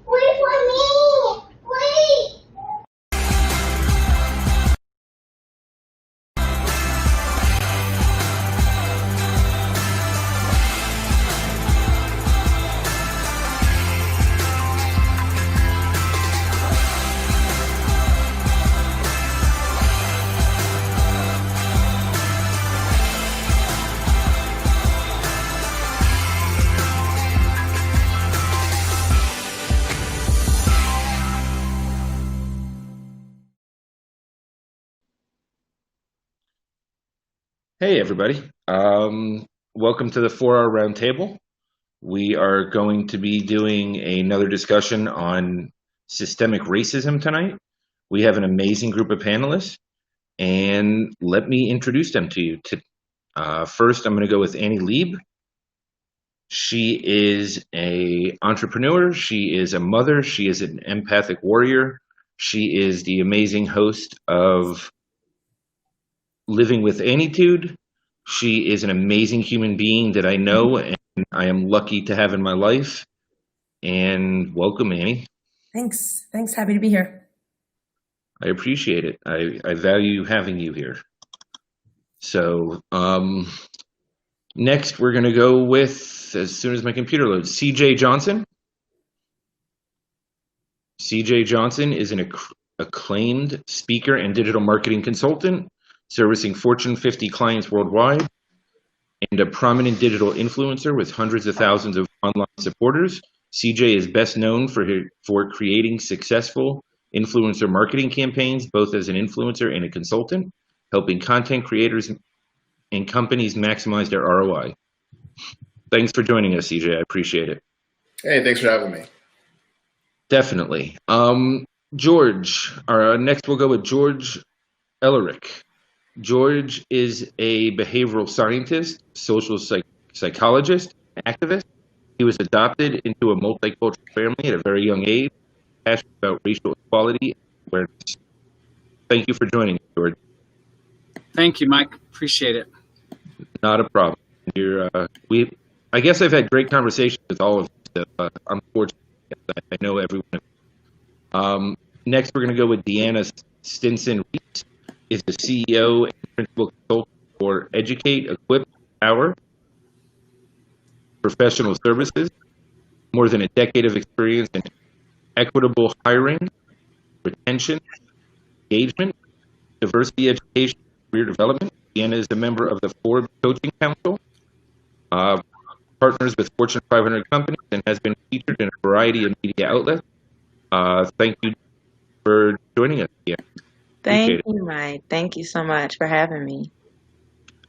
Wait for me! Wait! Hey, everybody. Welcome to the 4-Hour Roundtable. We are going to be doing another discussion on systemic racism tonight. We have an amazing group of panelists, and let me introduce them to you. First, I'm going to go with Annie Lieb. She is an entrepreneur. She is a mother. She is an empathic warrior. She is the amazing host of Living with Anitude. She is an amazing human being that I know and I am lucky to have in my life. And welcome, Annie. Thanks. Happy to be here. I appreciate it. I value having you here. So next we're going to go with, as soon as my computer loads, CJ Johnson. CJ Johnson is an acclaimed speaker and digital marketing consultant, servicing Fortune 50 clients worldwide, and a prominent digital influencer with hundreds of thousands of online supporters. CJ is best known for creating successful influencer marketing campaigns, both as an influencer and a consultant, helping content creators and companies maximize their ROI. Thanks for joining us, CJ. I appreciate it. Hey, thanks for having me. Definitely. George, next we'll go with George Elerick. George is a behavioral scientist, social psychologist, activist. He was adopted into a multicultural family at a very young age, passionate about racial equality and awareness. Thank you for joining us, George. Thank you, Mike. Appreciate it. Not a problem. I guess I've had great conversations with all of you. I'm fortunate. I know everyone. Next, we're going to go with DeAnna Reese. Is the CEO and principal consultant for Educate, Equip, Power Professional Services. More than a decade of experience in equitable hiring, retention, engagement, diversity education, career development. DeAnna is a member of the Forbes Coaching Council, partners with Fortune 500 companies, and has been featured in a variety of media outlets. Thank you for joining us, DeAnna. Thank you, Mike. Thank you so much for having me.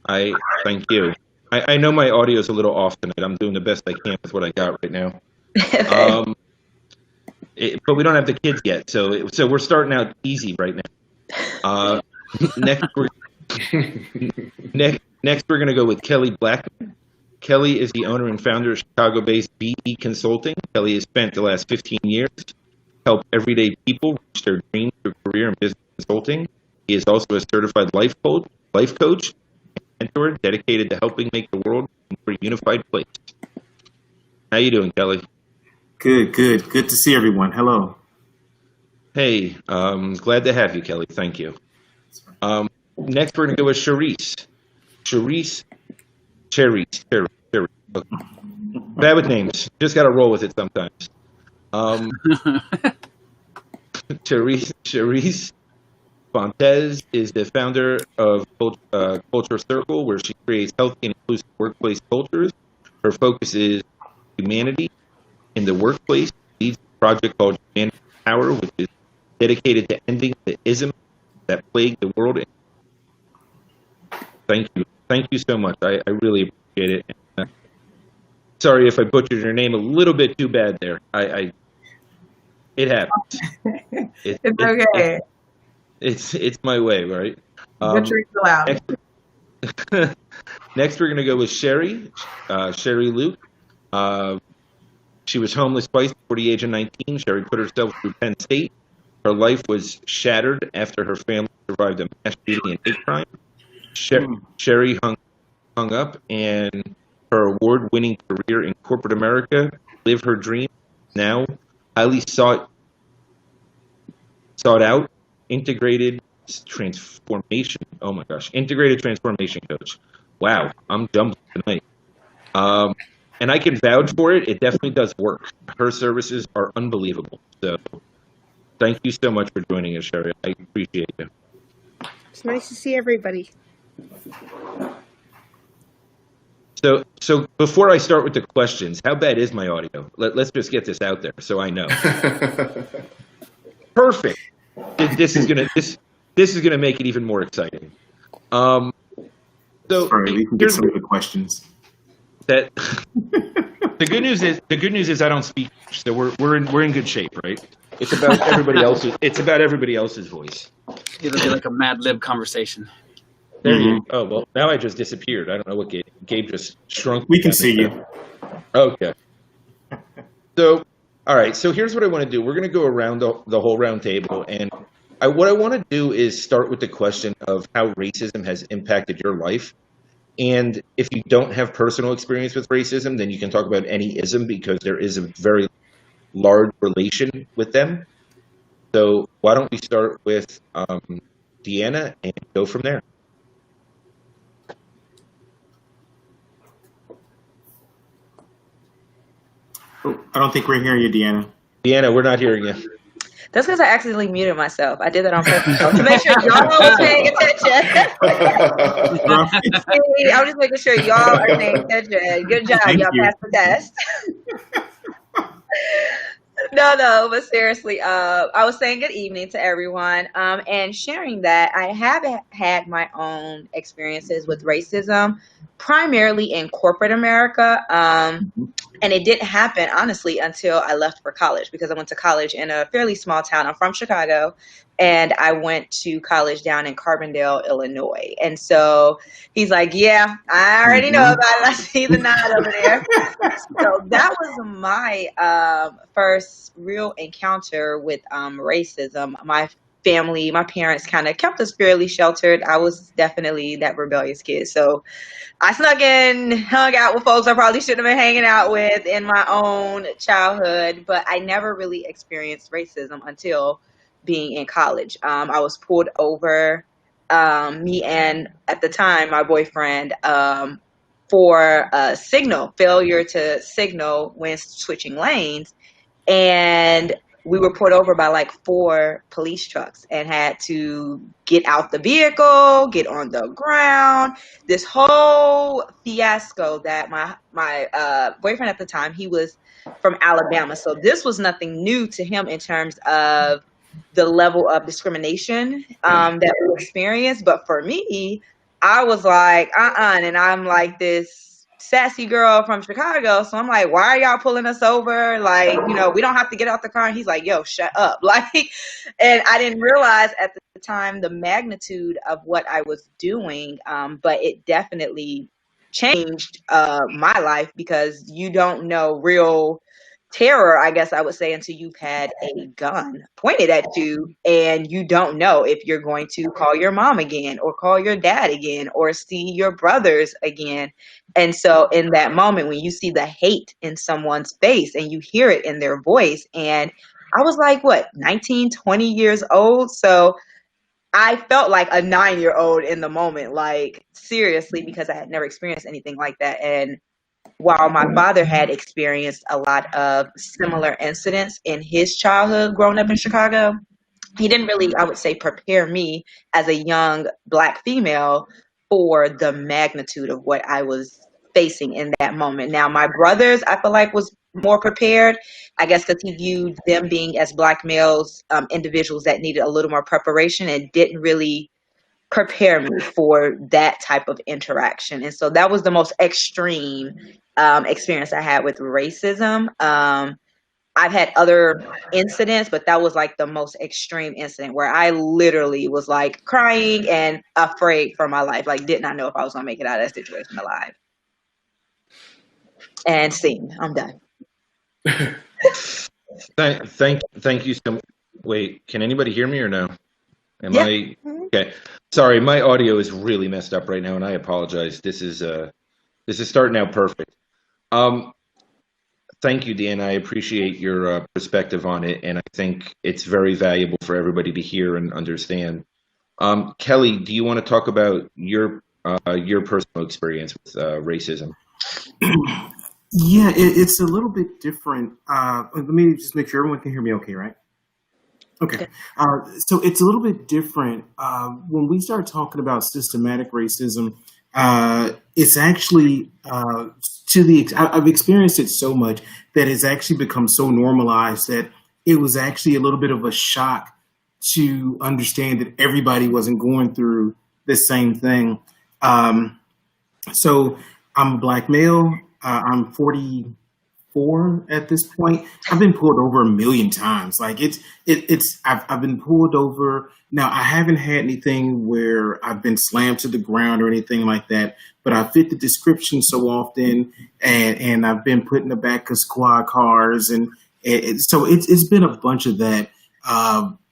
I thank you. I know my audio is a little off tonight. I'm doing the best I can with what I got right now. But we don't have the kids yet, so we're starting out easy right now. Next, we're going to go with Kelly Blackmon. Kelly is the owner and founder of Chicago-based BE Consulting. Kelly has spent the last 15 years help everyday people reach their dreams through career and business consulting. He is also a certified life coach and mentor dedicated to helping make the world a more unified place. How you doing, Kelly? Good to see everyone. Hello. Hey, glad to have you, Kelly. Thank you. Next, we're going to go with Charisse. Charisse. Bad with names. Just got to roll with it sometimes. Charisse Fontes is the founder of Culture Circle, where she creates healthy and inclusive workplace cultures. Her focus is humanity in the workplace. She leads a project called Humanity Power, which is dedicated to ending the isms that plague the world. Thank you so much. I really appreciate it. Sorry if I butchered your name a little bit too bad there. It happens. It's okay. It's my way, right? Butchering's allowed. Next, we're going to go with Shari Lueck. She was homeless twice before the age of 19. Shari put herself through Penn State. Her life was shattered after her family survived a mass shooting and hate crime. Shari hung up, and her award-winning career in corporate America lived her dream. Now, highly sought out, integrated transformation. Oh my gosh, integrated transformation coach. Wow, I'm jumbling tonight. And I can vouch for it. It definitely does work. Her services are unbelievable. So thank you so much for joining us, Shari. I appreciate it. It's nice to see everybody. So before I start with the questions, how bad is my audio? Let's just get this out there so I know. Perfect. This is gonna make it even more exciting. So Sorry, we can get some of the questions. That the good news is I don't speak, so we're in good shape, right? It's about everybody else's. It's about everybody else's voice. It'll be like a Mad Lib conversation. There you. Oh well, now I just disappeared. I don't know what Gabe just shrunk. We can see you. Okay. So, all right. So here's what I want to do. We're going to go around the whole round table, and what I want to do is start with the question of how racism has impacted your life. And if you don't have personal experience with racism, then you can talk about any ism because there is a very large relation with them. So why don't we start with DeAnna and go from there? Oh, I don't think we're hearing you, DeAnna. DeAnna, we're not hearing you. That's because I accidentally muted myself. I did that on purpose to make sure y'all was paying attention. I'm just making sure y'all are paying attention. Good job. Thank y'all you. passed the test. No, but seriously, I was saying good evening to everyone, and sharing that I have had my own experiences with racism, primarily in corporate America, and it didn't happen, honestly, until I left for college, because I went to college in a fairly small town. I'm from Chicago, and I went to college down in Carbondale, Illinois. And so he's like, yeah, I already know about it. I see the nod over there. So that was my first real encounter with racism. My family, my parents kind of kept us fairly sheltered. I was definitely that rebellious kid. So I snuck in, hung out with folks I probably shouldn't have been hanging out with in my own childhood, but I never really experienced racism until being in college. I was pulled over, me and, at the time, my boyfriend, for a failure to signal when switching lanes. And we were pulled over by like 4 police trucks and had to get out the vehicle, get on the ground. This whole fiasco that my boyfriend at the time, he was from Alabama. So this was nothing new to him in terms of the level of discrimination that we experienced. But for me, I was like, and I'm like this sassy girl from Chicago. So I'm like, why are y'all pulling us over? Like, we don't have to get out the car. And he's like, yo, shut up. Like, and I didn't realize at the time the magnitude of what I was doing. But it definitely changed my life, because you don't know real terror, I guess I would say, until you've had a gun pointed at you and you don't know if you're going to call your mom again or call your dad again or see your brothers again. And so in that moment, when you see the hate in someone's face and you hear it in their voice, and I was like, 19, 20 years old. So I felt like a 9-year-old in the moment, like seriously, because I had never experienced anything like that. And while my father had experienced a lot of similar incidents in his childhood growing up in Chicago, he didn't really, I would say, prepare me as a young Black female for the magnitude of what I was facing in that moment. Now, my brothers, I feel like, was more prepared, I guess, because he viewed them being as Black males, individuals that needed a little more preparation, and didn't really prepare me for that type of interaction. And so that was the most extreme experience I had with racism. I've had other incidents, but that was like the most extreme incident where I literally was like crying and afraid for my life. Like, did not know if I was gonna make it out of that situation alive. And scene, I'm done. Thank you so much. Wait, can anybody hear me or no? Yeah. Okay? Sorry, my audio is really messed up right now, and I apologize. This is starting out perfect. Thank you, Dan. I appreciate your perspective on it, and I think it's very valuable for everybody to hear and understand. Kelly, do you want to talk about your personal experience with racism? Yeah, it's a little bit different. Let me just make sure everyone can hear me okay, right? Okay. So it's a little bit different. When we start talking about systematic racism, it's actually I've experienced it so much that it's actually become so normalized that it was actually a little bit of a shock to understand that everybody wasn't going through the same thing. So I'm a Black male. I'm 44 at this point. I've been pulled over a million times. Like I've been pulled over. Now I haven't had anything where I've been slammed to the ground or anything like that, but I fit the description so often, and I've been put in the back of squad cars, and so it's been a bunch of that.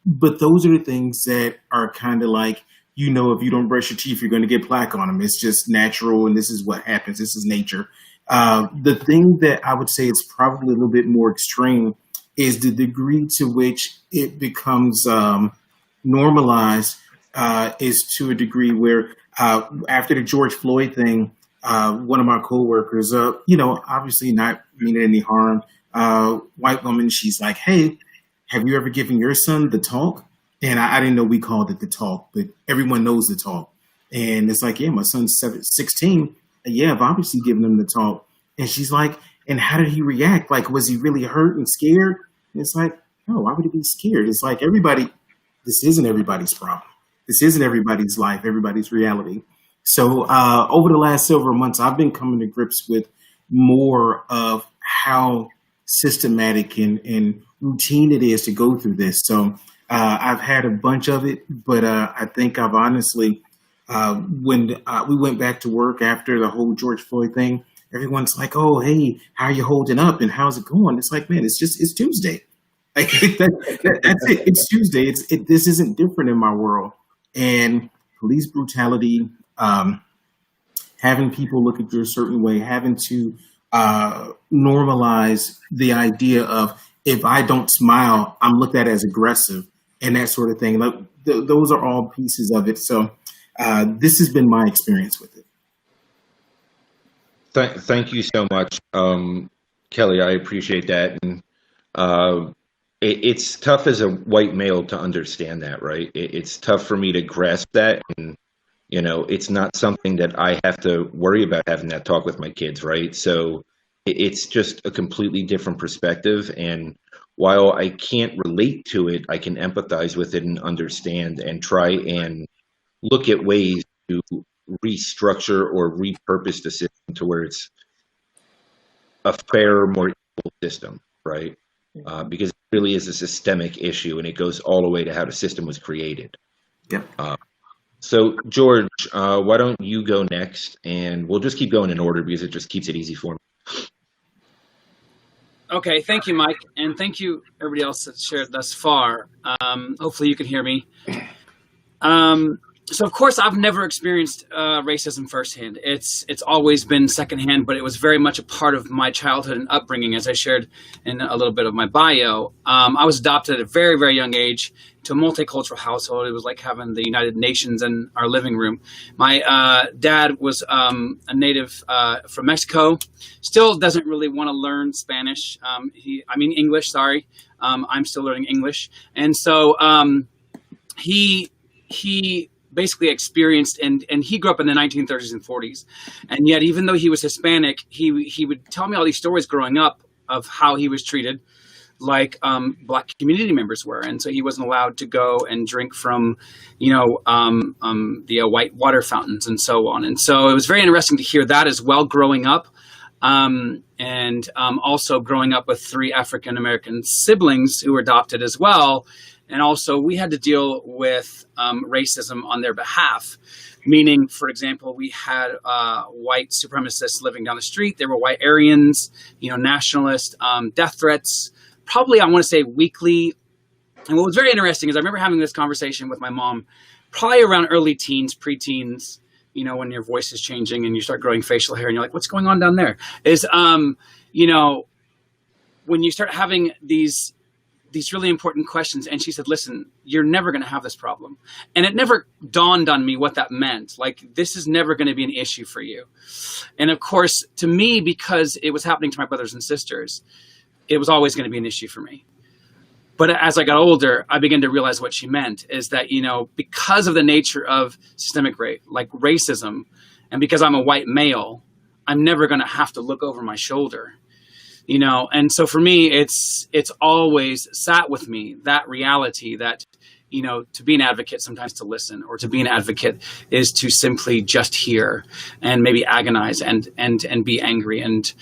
But those are the things that are kind of like, if you don't brush your teeth, you're going to get plaque on them. It's just natural, and this is what happens. This is nature. The thing that I would say is probably a little bit more extreme is the degree to which it becomes normalized is to a degree where after the George Floyd thing, one of my coworkers, obviously not meaning any harm, white woman, she's like, "Hey, have you ever given your son the talk?" And I didn't know we called it the talk, but everyone knows the talk. And it's like, yeah, my son's 16. Yeah, I've obviously given him the talk. And she's like, and how did he react? Like, was he really hurt and scared? And it's like, no, why would he be scared? It's like this isn't everybody's problem. This isn't everybody's life, everybody's reality. So over the last several months, I've been coming to grips with more of how systematic and routine it is to go through this. So I've had a bunch of it, but I think I've honestly, when we went back to work after the whole George Floyd thing, everyone's like, "Oh, hey, how are you holding up? And how's it going?" It's like, man, it's Tuesday. Like, that's it. It's Tuesday. This isn't different in my world. And police brutality, having people look at you a certain way, having to normalize the idea of, if I don't smile, I'm looked at as aggressive, and that sort of thing. Like, those are all pieces of it. So this has been my experience with it. Thank you so much, Kelly. I appreciate that. And it's tough as a white male to understand that, right? It's tough for me to grasp that. And, it's not something that I have to worry about having that talk with my kids, right? So it's just a completely different perspective. And while I can't relate to it, I can empathize with it and understand and try and look at ways to restructure or repurpose the system to where it's a fair, more equal system, right? Because it really is a systemic issue, and it goes all the way to how the system was created. Yeah. So, George, why don't you go next, and we'll just keep going in order because it just keeps it easy for me. Okay, thank you, Mike, and thank you everybody else that's shared thus far. Hopefully you can hear me. So, of course, I've never experienced racism firsthand. It's always been secondhand, but it was very much a part of my childhood and upbringing, as I shared in a little bit of my bio. I was adopted at a very, very young age to a multicultural household. It was like having the United Nations in our living room. My dad was a native from Mexico, still doesn't really want to learn Spanish. English, sorry. I'm still learning English. And so he basically experienced, and he grew up in the 1930s and 40s. And yet, even though he was Hispanic, he would tell me all these stories growing up of how he was treated like Black community members were. And so he wasn't allowed to go and drink from, the white water fountains and so on. And so it was very interesting to hear that as well growing up. And also growing up with 3 African-American siblings who were adopted as well. And also we had to deal with racism on their behalf, meaning, for example, we had white supremacists living down the street. They were white Aryans, nationalists, death threats, probably I want to say weekly. And what was very interesting is I remember having this conversation with my mom, probably around early teens, preteens, when your voice is changing and you start growing facial hair and you're like, what's going on down there? Is, when you start having these really important questions, and she said, listen, you're never going to have this problem. And it never dawned on me what that meant. Like, this is never going to be an issue for you. And of course, to me, because it was happening to my brothers and sisters, it was always going to be an issue for me. But as I got older, I began to realize what she meant is that, because of the nature of systemic racism, and because I'm a white male, I'm never going to have to look over my shoulder. And so for me, it's always sat with me, that reality that, to be an advocate, sometimes to listen, or to be an advocate is to simply just hear and maybe agonize and be angry and,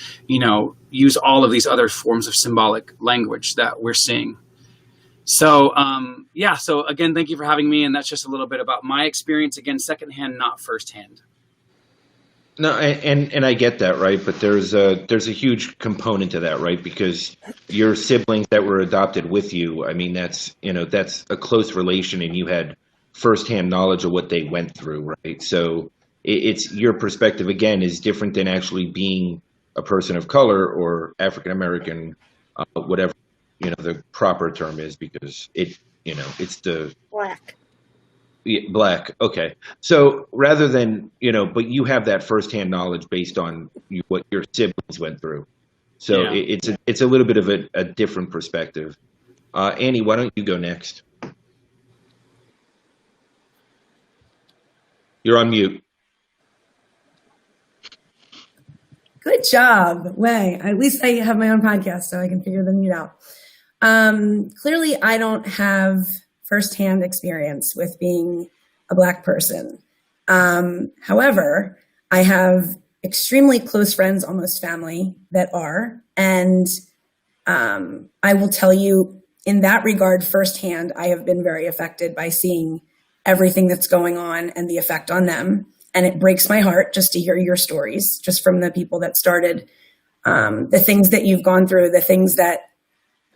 use all of these other forms of symbolic language that we're seeing. So, so again, thank you for having me. And that's just a little bit about my experience, again, secondhand, not firsthand. No, and I get that, right? But there's a huge component to that, right? Because your siblings that were adopted with you, I mean, that's a close relation, and you had firsthand knowledge of what they went through, right? So it's your perspective again is different than actually being a person of color or African American, whatever the proper term is, because it's the Black. Yeah, Black. Okay. So rather than, but you have that firsthand knowledge based on what your siblings went through. So yeah. It's a little bit of a different perspective. Annie, why don't you go next? You're on mute. Good job. Way. At least I have my own podcast, so I can figure the mute out. Clearly, I don't have firsthand experience with being a Black person. However, I have extremely close friends, almost family, that are. And I will tell you, in that regard, firsthand, I have been very affected by seeing everything that's going on and the effect on them. And it breaks my heart just to hear your stories, just from the people that started, the things that you've gone through, the things that,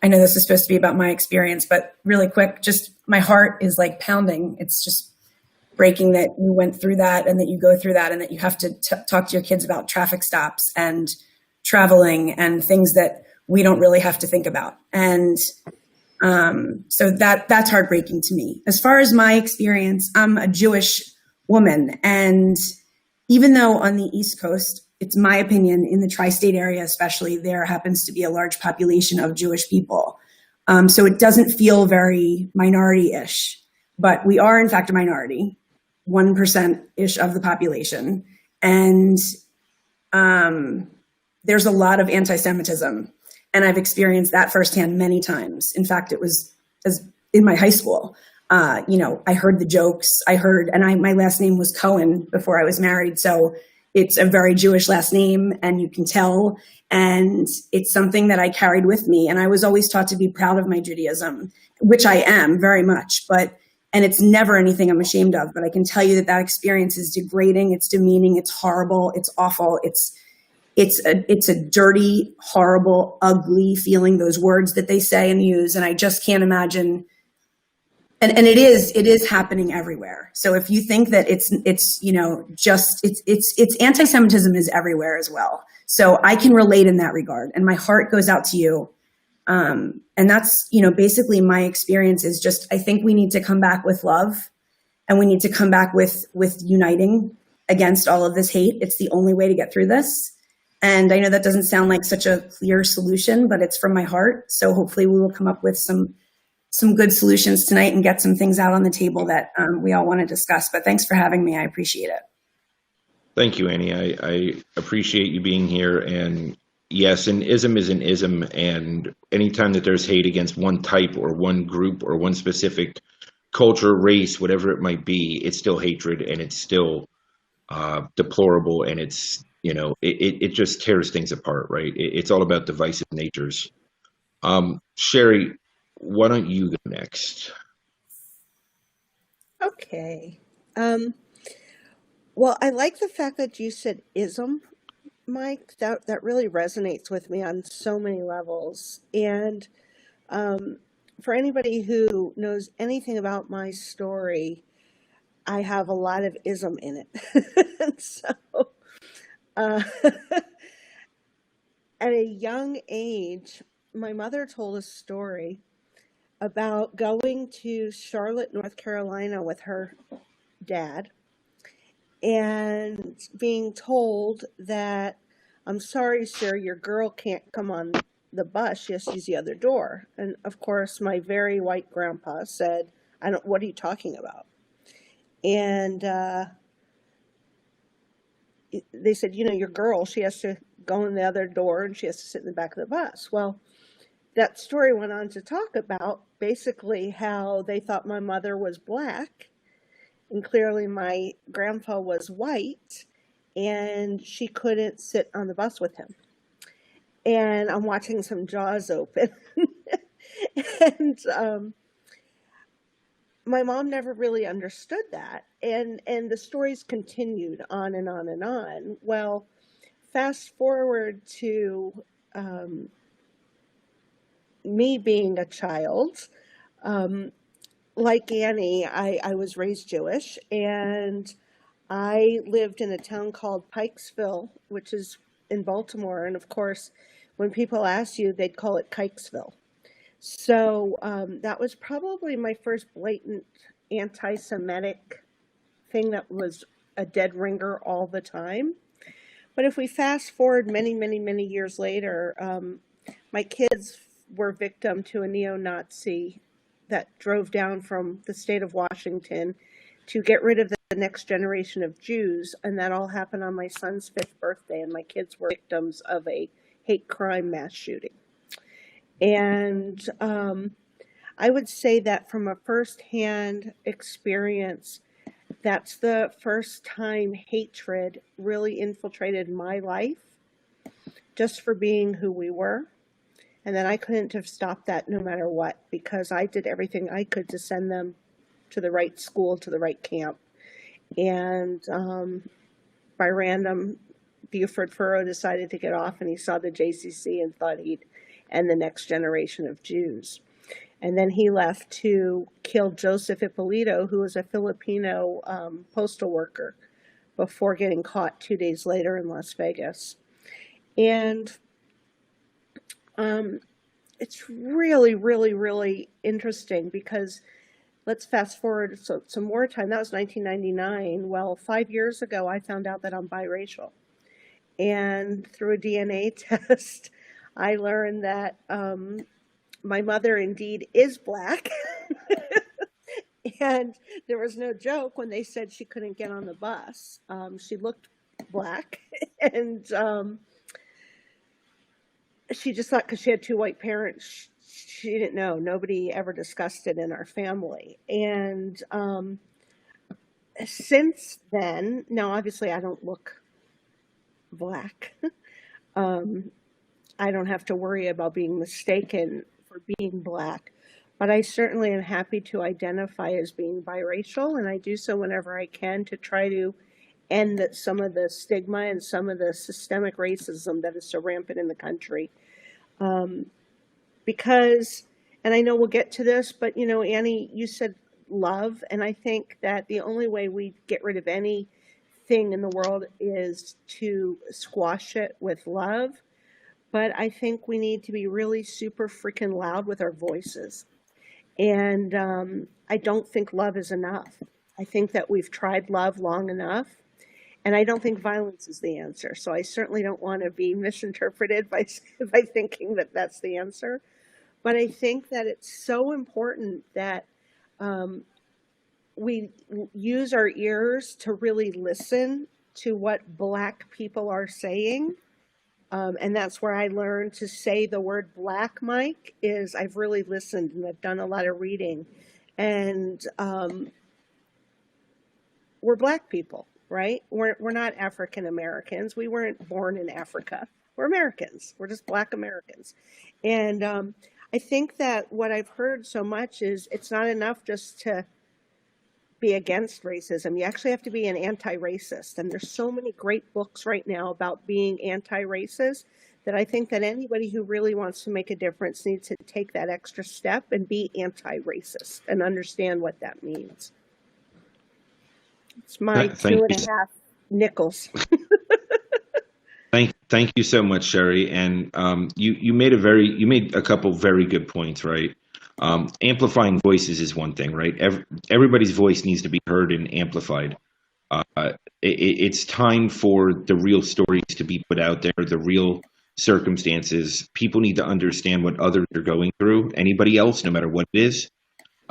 I know this is supposed to be about my experience, but really quick, just my heart is like pounding. It's just breaking that you went through that and that you go through that and that you have to talk to your kids about traffic stops and traveling and things that we don't really have to think about. And so that's heartbreaking to me. As far as my experience, I'm a Jewish woman. And even though on the East Coast, it's my opinion, in the tri-state area especially, there happens to be a large population of Jewish people. So it doesn't feel very minority-ish, but we are in fact a minority, 1%-ish of the population. And there's a lot of anti-Semitism. And I've experienced that firsthand many times. In fact, it was in my high school. I heard the jokes. And my last name was Cohen before I was married. So it's a very Jewish last name, and you can tell. And it's something that I carried with me. And I was always taught to be proud of my Judaism, which I am very much. And it's never anything I'm ashamed of. But I can tell you that experience is degrading. It's demeaning. It's horrible. It's awful. It's a dirty, horrible, ugly feeling, those words that they say and use. And I just can't imagine. And it is happening everywhere. So if you think that it's anti-Semitism is everywhere as well. So I can relate in that regard, and my heart goes out to you. And that's, basically my experience is just, I think we need to come back with love, and we need to come back with uniting against all of this hate. It's the only way to get through this. And I know that doesn't sound like such a clear solution, but it's from my heart. So hopefully we will come up with some good solutions tonight and get some things out on the table that we all want to discuss. But thanks for having me. I appreciate it. Thank you, Annie. I appreciate you being here. And yes, an ism is an ism. And anytime that there's hate against one type or one group or one specific culture, race, whatever it might be, it's still hatred, and it's still deplorable. And it's, it just tears things apart, right? It's all about divisive natures. Shari, why don't you go next? Okay. Well, I like the fact that you said ism, Mike. That really resonates with me on so many levels. And for anybody who knows anything about my story, I have a lot of ism in it. So at a young age, my mother told a story about going to Charlotte, North Carolina with her dad and being told that, "I'm sorry, sir, your girl can't come on the bus. She has to use the other door." And of course, my very white grandpa said, "What are you talking about?" And they said, "Your girl, she has to go in the other door and she has to sit in the back of the bus." Well, that story went on to talk about basically how they thought my mother was Black, and clearly my grandpa was white, and she couldn't sit on the bus with him. And I'm watching some jaws open. And my mom never really understood that. And the stories continued on and on and on. Well, fast forward to me being a child. Like Annie, I was raised Jewish, and I lived in a town called Pikesville, which is in Baltimore. And of course, when people ask you, they'd call it Kikesville. So that was probably my first blatant anti-Semitic thing that was a dead ringer all the time. But if we fast forward many, many, many years later, my kids were victim to a neo-Nazi that drove down from the state of Washington to get rid of the next generation of Jews. And that all happened on my son's 5th birthday. And my kids were victims of a hate crime mass shooting. And I would say that from a firsthand experience, that's the first time hatred really infiltrated my life just for being who we were. And then I couldn't have stopped that no matter what, because I did everything I could to send them to the right school, to the right camp. And by random, Buford Furrow decided to get off, and he saw the JCC and thought he'd end the next generation of Jews. And then he left to kill Joseph Ippolito, who was a Filipino postal worker, before getting caught 2 days later in Las Vegas. And it's really, really, really interesting because let's fast forward some more time. That was 1999. Well, 5 years ago, I found out that I'm biracial. And through a DNA test, I learned that my mother indeed is Black. And there was no joke when they said she couldn't get on the bus. She looked Black. And she just thought because she had 2 white parents, she didn't know. Nobody ever discussed it in our family. And since then, now obviously I don't look Black. I don't have to worry about being mistaken for being Black, but I certainly am happy to identify as being biracial, and I do so whenever I can to try to end some of the stigma and some of the systemic racism that is so rampant in the country. Because, and I know we'll get to this, but Annie, you said love, and I think that the only way we get rid of anything in the world is to squash it with love. But I think we need to be really super freaking loud with our voices. And I don't think love is enough. I think that we've tried love long enough. And I don't think violence is the answer. So I certainly don't want to be misinterpreted by thinking that that's the answer. But I think that it's so important that we use our ears to really listen to what Black people are saying. And that's where I learned to say the word Black, Mike, is I've really listened and I've done a lot of reading. And we're Black people, right? We're not African Americans. We weren't born in Africa. We're Americans. We're just Black Americans. And I think that what I've heard so much is it's not enough just to be against racism. You actually have to be an anti-racist. And there's so many great books right now about being anti-racist that I think that anybody who really wants to make a difference needs to take that extra step and be anti-racist and understand what that means. It's my Thank you. 2.5 nickels. Thank Thank you so much, Shari. And you made a couple very good points, right? Amplifying voices is one thing, right? Everybody's voice needs to be heard and amplified. It's time for the real stories to be put out there, the real circumstances. People need to understand what others are going through, anybody else, no matter what it is.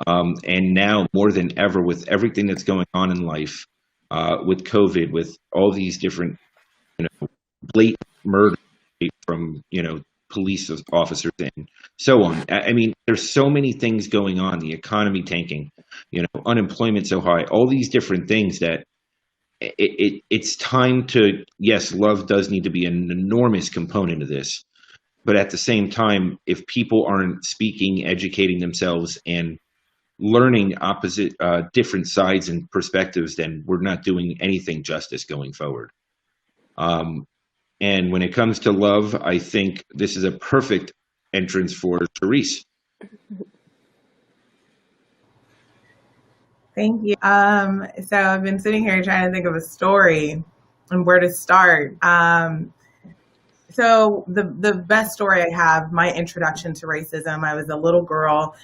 And now more than ever, with everything that's going on in life, with COVID, with all these different, blatant murder from, police officers and so on. I mean, there's so many things going on, the economy tanking, unemployment so high, all these different things that it's time to, yes, love does need to be an enormous component of this. But at the same time, if people aren't speaking, educating themselves, and learning different sides and perspectives, then we're not doing anything justice going forward. And when it comes to love, I think this is a perfect entrance for Charisse. Thank you. So I've been sitting here trying to think of a story and where to start. So the best story I have, my introduction to racism, I was a little girl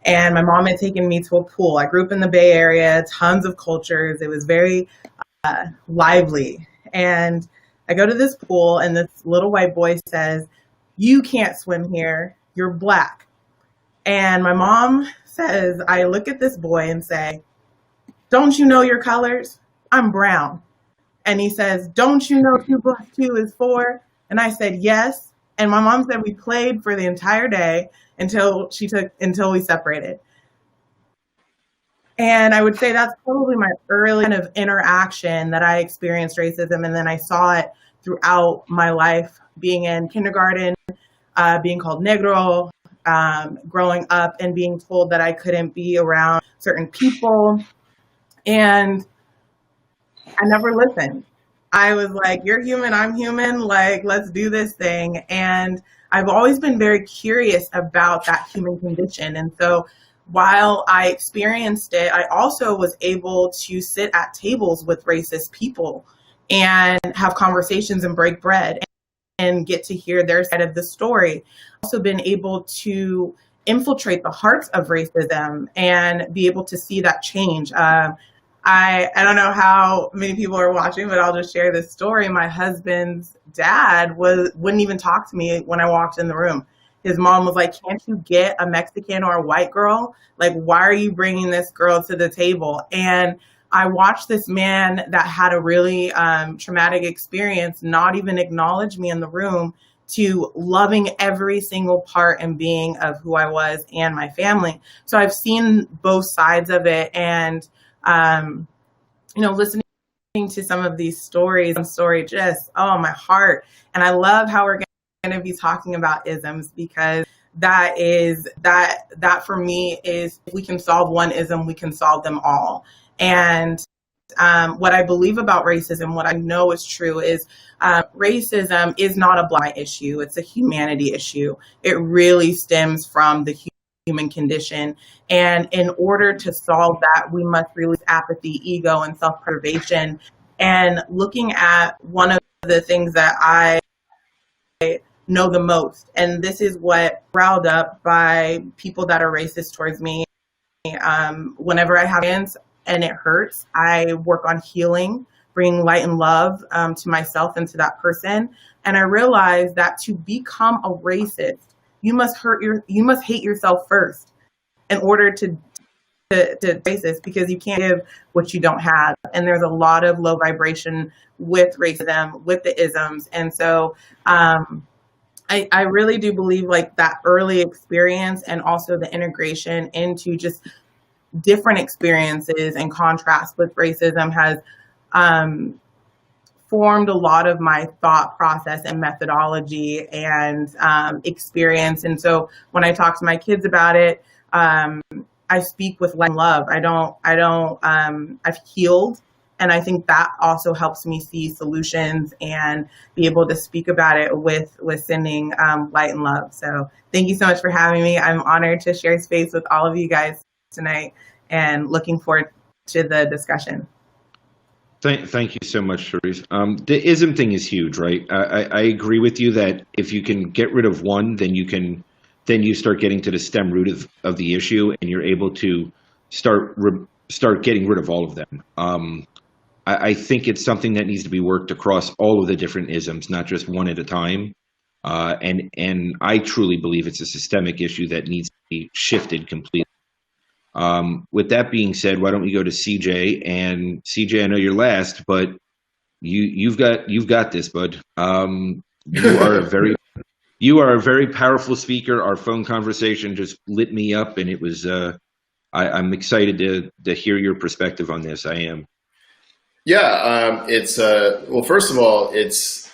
and my mom had taken me to a pool. I grew up in the Bay Area, tons of cultures. It was very lively. And I go to this pool and this little white boy says, "You can't swim here, you're black." And my mom says, I look at this boy and say, "Don't you know your colors? I'm brown." And he says, "Don't you know 2 + 2 is 4? And I said, "Yes." And my mom said we played for the entire day until we separated. And I would say that's probably my early kind of interaction that I experienced racism. And then I saw it throughout my life, being in kindergarten, being called negro, growing up and being told that I couldn't be around certain people. And I never listened. I was like, "You're human, I'm human, like, let's do this thing." And I've always been very curious about that human condition. And so while I experienced it, I also was able to sit at tables with racist people and have conversations and break bread and get to hear their side of the story. I've also been able to infiltrate the hearts of racism and be able to see that change. I don't know how many people are watching, but I'll just share this story. My husband's dad wouldn't even talk to me when I walked in the room. His mom was like, "Can't you get a Mexican or a white girl? Like, why are you bringing this girl to the table?" And I watched this man that had a really traumatic experience not even acknowledge me in the room, to loving every single part and being of who I was and my family. So I've seen both sides of it. And listening to some of these stories, just, oh, my heart. And I love how we're going to be talking about isms, because that for me is, if we can solve one ism, we can solve them all. And what I believe about racism, what I know is true, is racism is not a black issue. It's a humanity issue. It really stems from the human condition. And in order to solve that, we must release apathy, ego, and self-preservation. And looking at one of the things that I know the most, and this is what riled up by people that are racist towards me. Whenever I have hands and it hurts, I work on healing, bringing light and love to myself and to that person. And I realized that to become a racist, you must hate yourself first in order to racist, because you can't give what you don't have. And there's a lot of low vibration with racism, with the isms. And so I really do believe like that early experience and also the integration into just different experiences and contrast with racism has formed a lot of my thought process and methodology and experience. And so when I talk to my kids about it, I speak with light and love. I've healed. And I think that also helps me see solutions and be able to speak about it with sending light and love. So thank you so much for having me. I'm honored to share space with all of you guys tonight and looking forward to the discussion. Thank you so much, Charisse. The ism thing is huge, right? I agree with you that if you can get rid of one, then you start getting to the stem root of the issue, and you're able to start getting rid of all of them. I think it's something that needs to be worked across all of the different isms, not just one at a time. And I truly believe it's a systemic issue that needs to be shifted completely. With that being said, why don't we go to CJ? And CJ, I know you're last, but you've got this, bud. You are a very powerful speaker. Our phone conversation just lit me up, and it was. I'm excited to hear your perspective on this. I am. Yeah, it's well. First of all, it's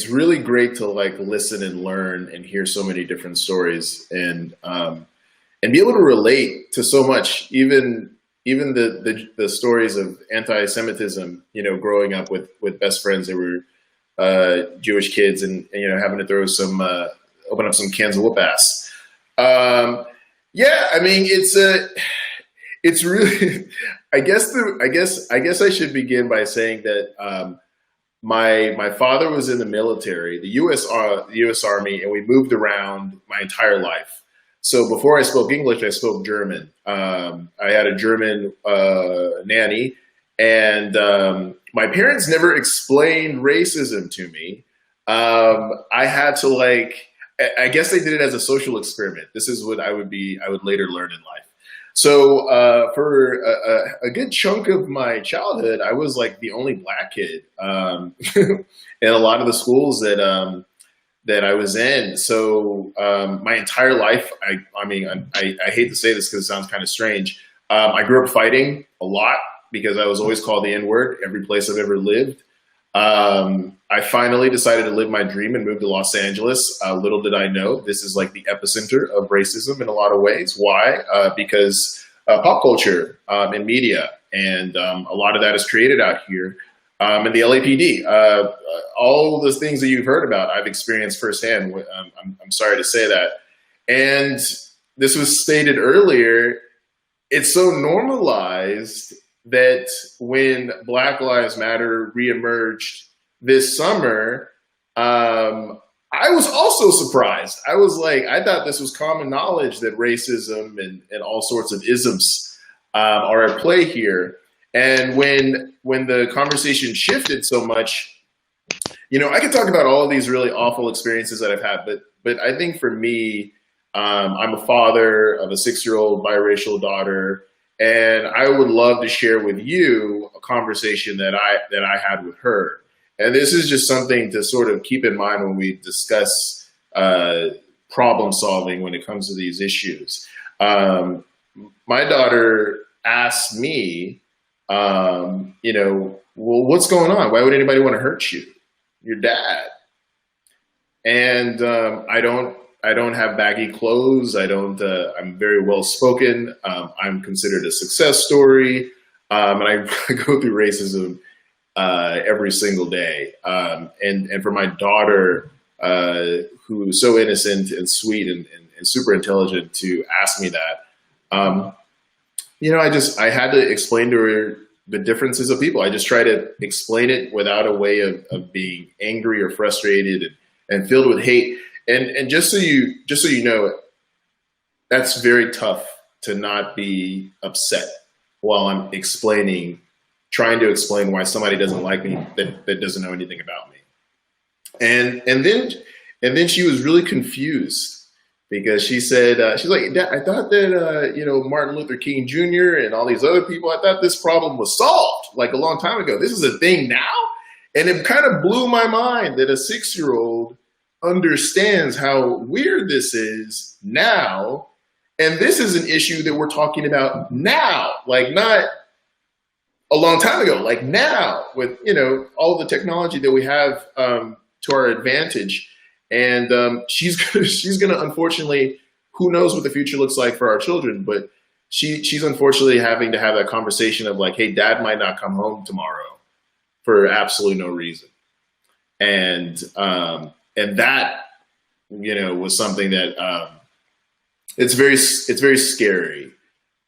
really great to like listen and learn and hear so many different stories and be able to relate to so much, even the stories of anti-Semitism. You know, growing up with best friends that were Jewish kids, and you know, having to throw some open up some cans of whoop ass. Yeah, I mean, it's really. I guess I should begin by saying that my father was in the military, the U.S. Army, and we moved around my entire life. So before I spoke English, I spoke German. I had a German nanny, and my parents never explained racism to me. I had to I guess they did it as a social experiment. This is what I would later learn in life. So for a good chunk of my childhood, I was like the only black kid in a lot of the schools that I was in. So my entire life, I mean, I hate to say this because it sounds kind of strange. I grew up fighting a lot because I was always called the N-word every place I've ever lived. I finally decided to live my dream and move to Los Angeles. Little did I know, this is like the epicenter of racism in a lot of ways. Why? Because pop culture and media, and a lot of that is created out here. And the LAPD, all the things that you've heard about, I've experienced firsthand. I'm sorry to say that. And this was stated earlier, it's so normalized that when Black Lives Matter reemerged this summer, I was also surprised. I was like, I thought this was common knowledge that racism and all sorts of isms are at play here. And when the conversation shifted so much, you know, I could talk about all of these really awful experiences that I've had, but I think for me, I'm a father of a 6-year-old biracial daughter. And I would love to share with you a conversation that I had with her. And this is just something to sort of keep in mind when we discuss problem solving when it comes to these issues. My daughter asked me, you know, well, what's going on? Why would anybody want to hurt you? Your dad. And I don't have baggy clothes. I'm very well spoken. I'm considered a success story. And I go through racism every single day. And for my daughter, who is so innocent and sweet and super intelligent, to ask me that, you know, I had to explain to her the differences of people. I just try to explain it without a way of being angry or frustrated and filled with hate. And just so you know, that's very tough to not be upset while I'm trying to explain why somebody doesn't like me that doesn't know anything about me. And then she was really confused because she said, she's like, Dad, I thought that, you know, Martin Luther King Jr. and all these other people, I thought this problem was solved like a long time ago. This is a thing now? And it kind of blew my mind that a 6-year-old understands how weird this is now. And this is an issue that we're talking about now, like not a long time ago, like now with, you know, all the technology that we have to our advantage. And she's gonna unfortunately, who knows what the future looks like for our children, but she's unfortunately having to have that conversation of like, hey, Dad might not come home tomorrow for absolutely no reason. And that, you know, was something that it's very scary.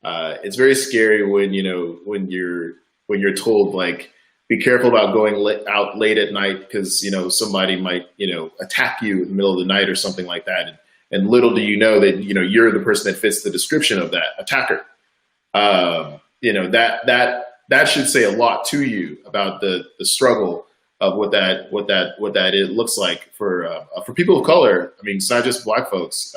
It's very scary when, you know, when you're when you're told, like, be careful about going out late at night because, you know, somebody might, you know, attack you in the middle of the night or something like that. And little do you know that, you know, you're the person that fits the description of that attacker. You know, that should say a lot to you about the struggle of what that it looks like for people of color. I mean, it's not just Black folks.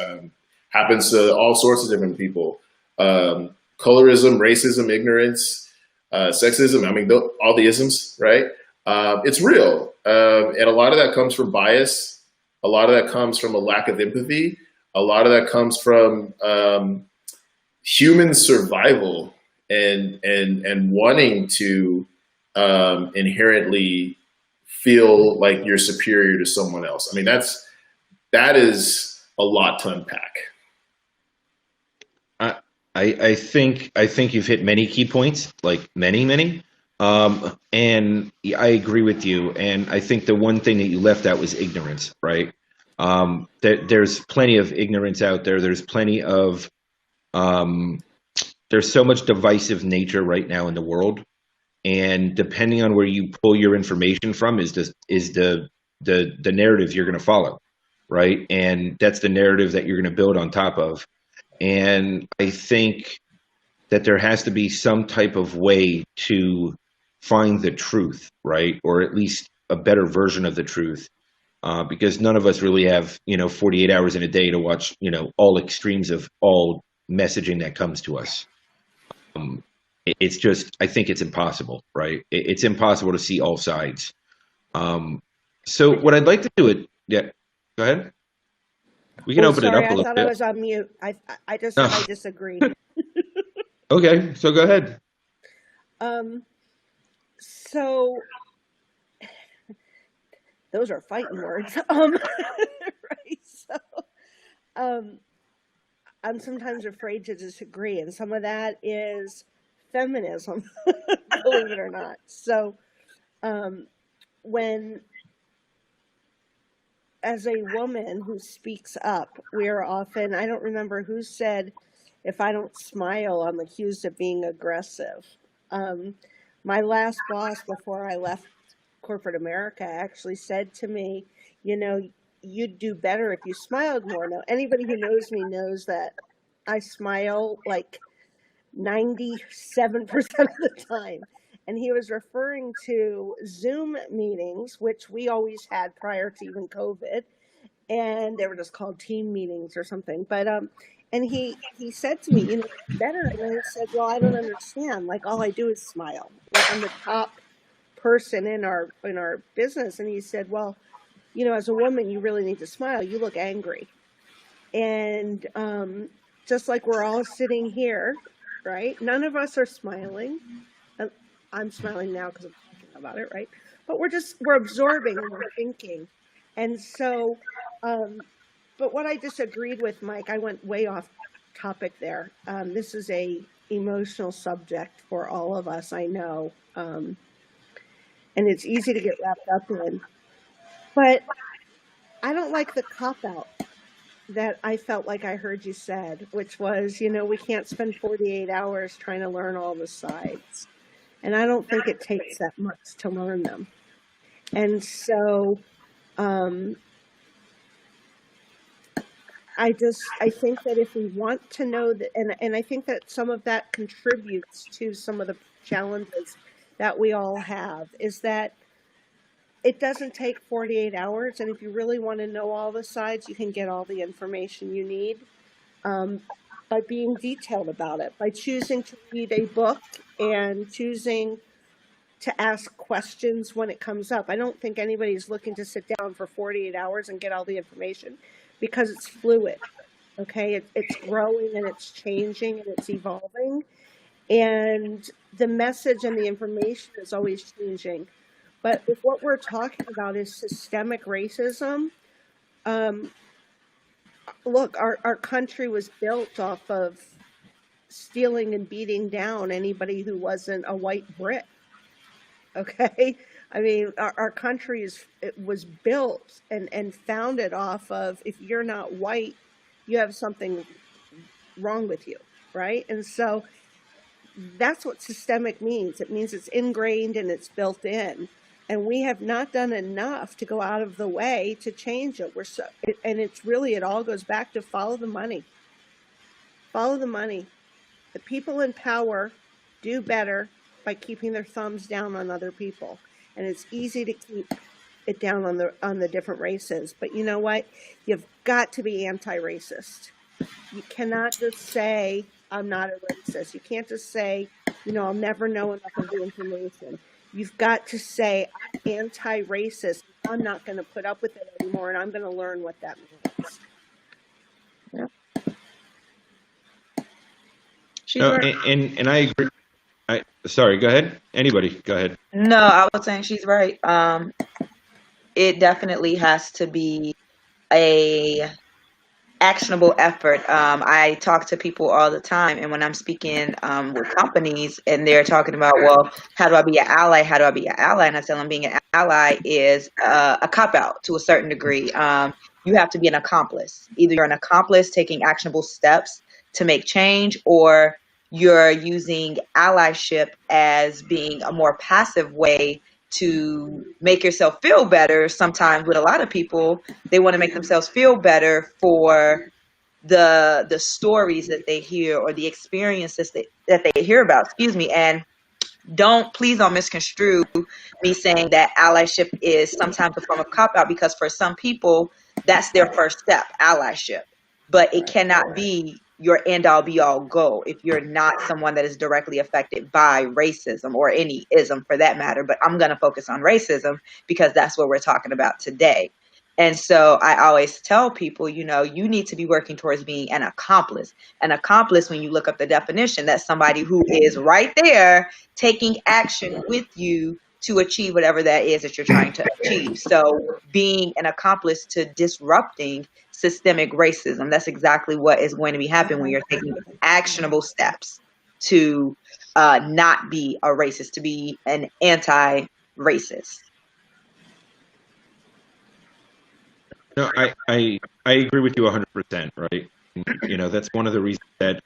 Happens to all sorts of different people. Colorism, racism, ignorance, sexism. I mean, all the isms, right? It's real, and a lot of that comes from bias. A lot of that comes from a lack of empathy. A lot of that comes from human survival and wanting to inherently feel like you're superior to someone else. I mean, that is a lot to unpack. I think you've hit many key points, like many. And I agree with you. And I think the one thing that you left out was ignorance, right? There's plenty of ignorance out there. There's plenty of there's so much divisive nature right now in the world, and depending on where you pull your information from is the narrative you're going to follow, right? And that's the narrative that you're going to build on top of. And I think that there has to be some type of way to find the truth, right? Or at least a better version of the truth. Because none of us really have, 48 hours in a day to watch, all extremes of all messaging that comes to us. It's just, I think it's impossible, right? It's impossible to see all sides. So what I'd like to do go ahead. We can open it up a little bit. I thought I was on mute. I disagree. Okay, so go ahead. So those are fighting words. Right. So I'm sometimes afraid to disagree, and some of that is feminism, believe it or not. So when, as a woman who speaks up, we're often, I don't remember who said, if I don't smile, I'm accused of being aggressive. My last boss before I left corporate America actually said to me, you'd do better if you smiled more. Now, anybody who knows me knows that I smile like 97% of the time. And he was referring to Zoom meetings, which we always had prior to even COVID. And they were just called team meetings or something. But, and he said to me, better. And I said, well, I don't understand. Like, all I do is smile. Like, I'm the top person in our business. And he said, well, as a woman, you really need to smile. You look angry. And just like we're all sitting here, right? None of us are smiling. I'm smiling now because I'm talking about it, right? But we're absorbing and we're thinking. And so, but what I disagreed with, Mike, I went way off topic there. This is a emotional subject for all of us, I know. And it's easy to get wrapped up in. But I don't like the cop-out that I felt like I heard you said, which was, we can't spend 48 hours trying to learn all the sides. And I don't think it takes that much to learn them. And so I think that if we want to know that, and I think that some of that contributes to some of the challenges that we all have, is that it doesn't take 48 hours. And if you really want to know all the sides, you can get all the information you need by being detailed about it, by choosing to read a book and choosing to ask questions when it comes up. I don't think anybody's looking to sit down for 48 hours and get all the information, because it's fluid, okay? It's growing and it's changing and it's evolving. And the message and the information is always changing. But if what we're talking about is systemic racism, look, our country was built off of stealing and beating down anybody who wasn't a white Brit. Okay? I mean, our country was built and founded off of, if you're not white, you have something wrong with you, right? And so that's what systemic means. It means it's ingrained and it's built in. And we have not done enough to go out of the way to change it. And it's really, it all goes back to follow the money. Follow the money. The people in power do better by keeping their thumbs down on other people. And it's easy to keep it down on the different races. But you know what? You've got to be anti-racist. You cannot just say, I'm not a racist. You can't just say, I'll never know enough of the information. You've got to say, I'm anti-racist. I'm not going to put up with it anymore, and I'm going to learn what that means. Yeah. No, and I agree. Sorry, go ahead. Anybody, go ahead. No, I was saying she's right. It definitely has to be a actionable effort. I talk to people all the time, and when I'm speaking with companies and they're talking about, well, how do I be an ally? How do I be an ally? And I tell them being an ally is a cop-out to a certain degree. You have to be an accomplice. Either you're an accomplice taking actionable steps to make change, or you're using allyship as being a more passive way to make yourself feel better. Sometimes with a lot of people, they want to make themselves feel better for the stories that they hear or the experiences that they hear about, and please don't misconstrue me saying that allyship is sometimes a form of cop-out, because for some people, that's their first step, allyship. But it cannot be your end-all be-all goal if you're not someone that is directly affected by racism, or any ism for that matter. But I'm going to focus on racism because that's what we're talking about today. And so I always tell people, you need to be working towards being an accomplice. An accomplice, when you look up the definition, that's somebody who is right there taking action with you to achieve whatever that is that you're trying to achieve. So being an accomplice to disrupting systemic racism, that's exactly what is going to be happening when you're taking actionable steps to not be a racist, to be an anti-racist. No, I agree with you 100%, right? That's one of the reasons that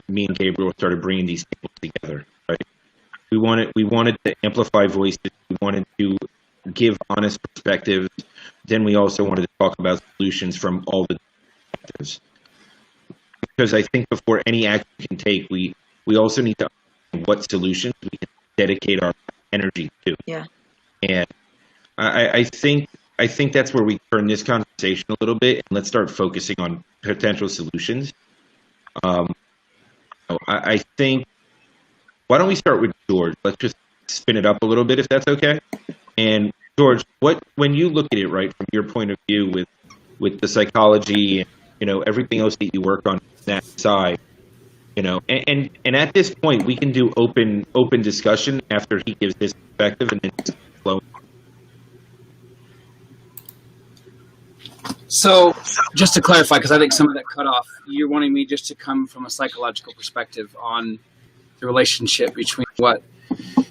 me and Gabriel started bringing these people together, right? We wanted to amplify voices. We wanted to give honest perspectives. Then we also wanted to talk about solutions from all the perspectives. Because I think before any action we can take, we also need to understand what solutions we can dedicate our energy to. Yeah. And I think that's where we turn this conversation a little bit, and let's start focusing on potential solutions. I think, why don't we start with George? Let's just spin it up a little bit, if that's okay. And George, when you look at it, right, from your point of view with the psychology and everything else that you work on that side, and at this point we can do open discussion after he gives his perspective, and then just flow. So just to clarify, because I think some of that cut off, you're wanting me just to come from a psychological perspective on the relationship between what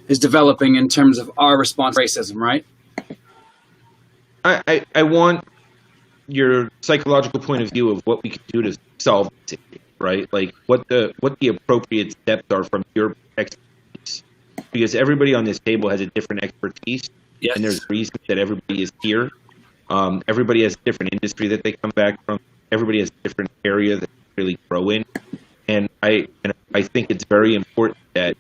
is developing in terms of our response to racism, right? I want your psychological point of view of what we can do to solve it, right? Like what the appropriate steps are from your expertise, because everybody on this table has a different expertise, yes. And there's reasons that everybody is here. Everybody has a different industry that they come back from. Everybody has a different area that they really grow in, and I think it's very important that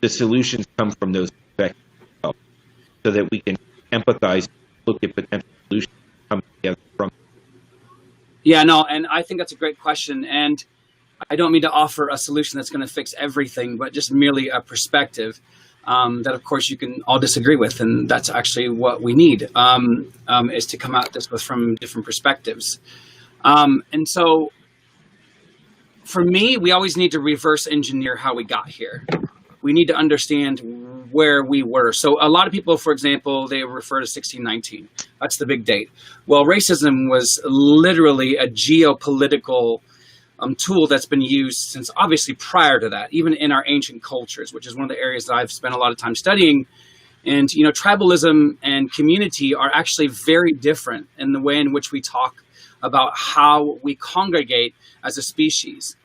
the solutions come from those perspectives, so that we can empathize, look at potential solutions, come together from. Yeah, no, and I think that's a great question, and I don't mean to offer a solution that's going to fix everything, but just merely a perspective that, of course, you can all disagree with, and that's actually what we need, is to come at this from different perspectives. And so, for me, we always need to reverse engineer how we got here. We need to understand where we were. So a lot of people, for example, they refer to 1619. That's the big date. Well, racism was literally a geopolitical tool that's been used since obviously prior to that, even in our ancient cultures, which is one of the areas that I've spent a lot of time studying. And, tribalism and community are actually very different in the way in which we talk about how we congregate as a species.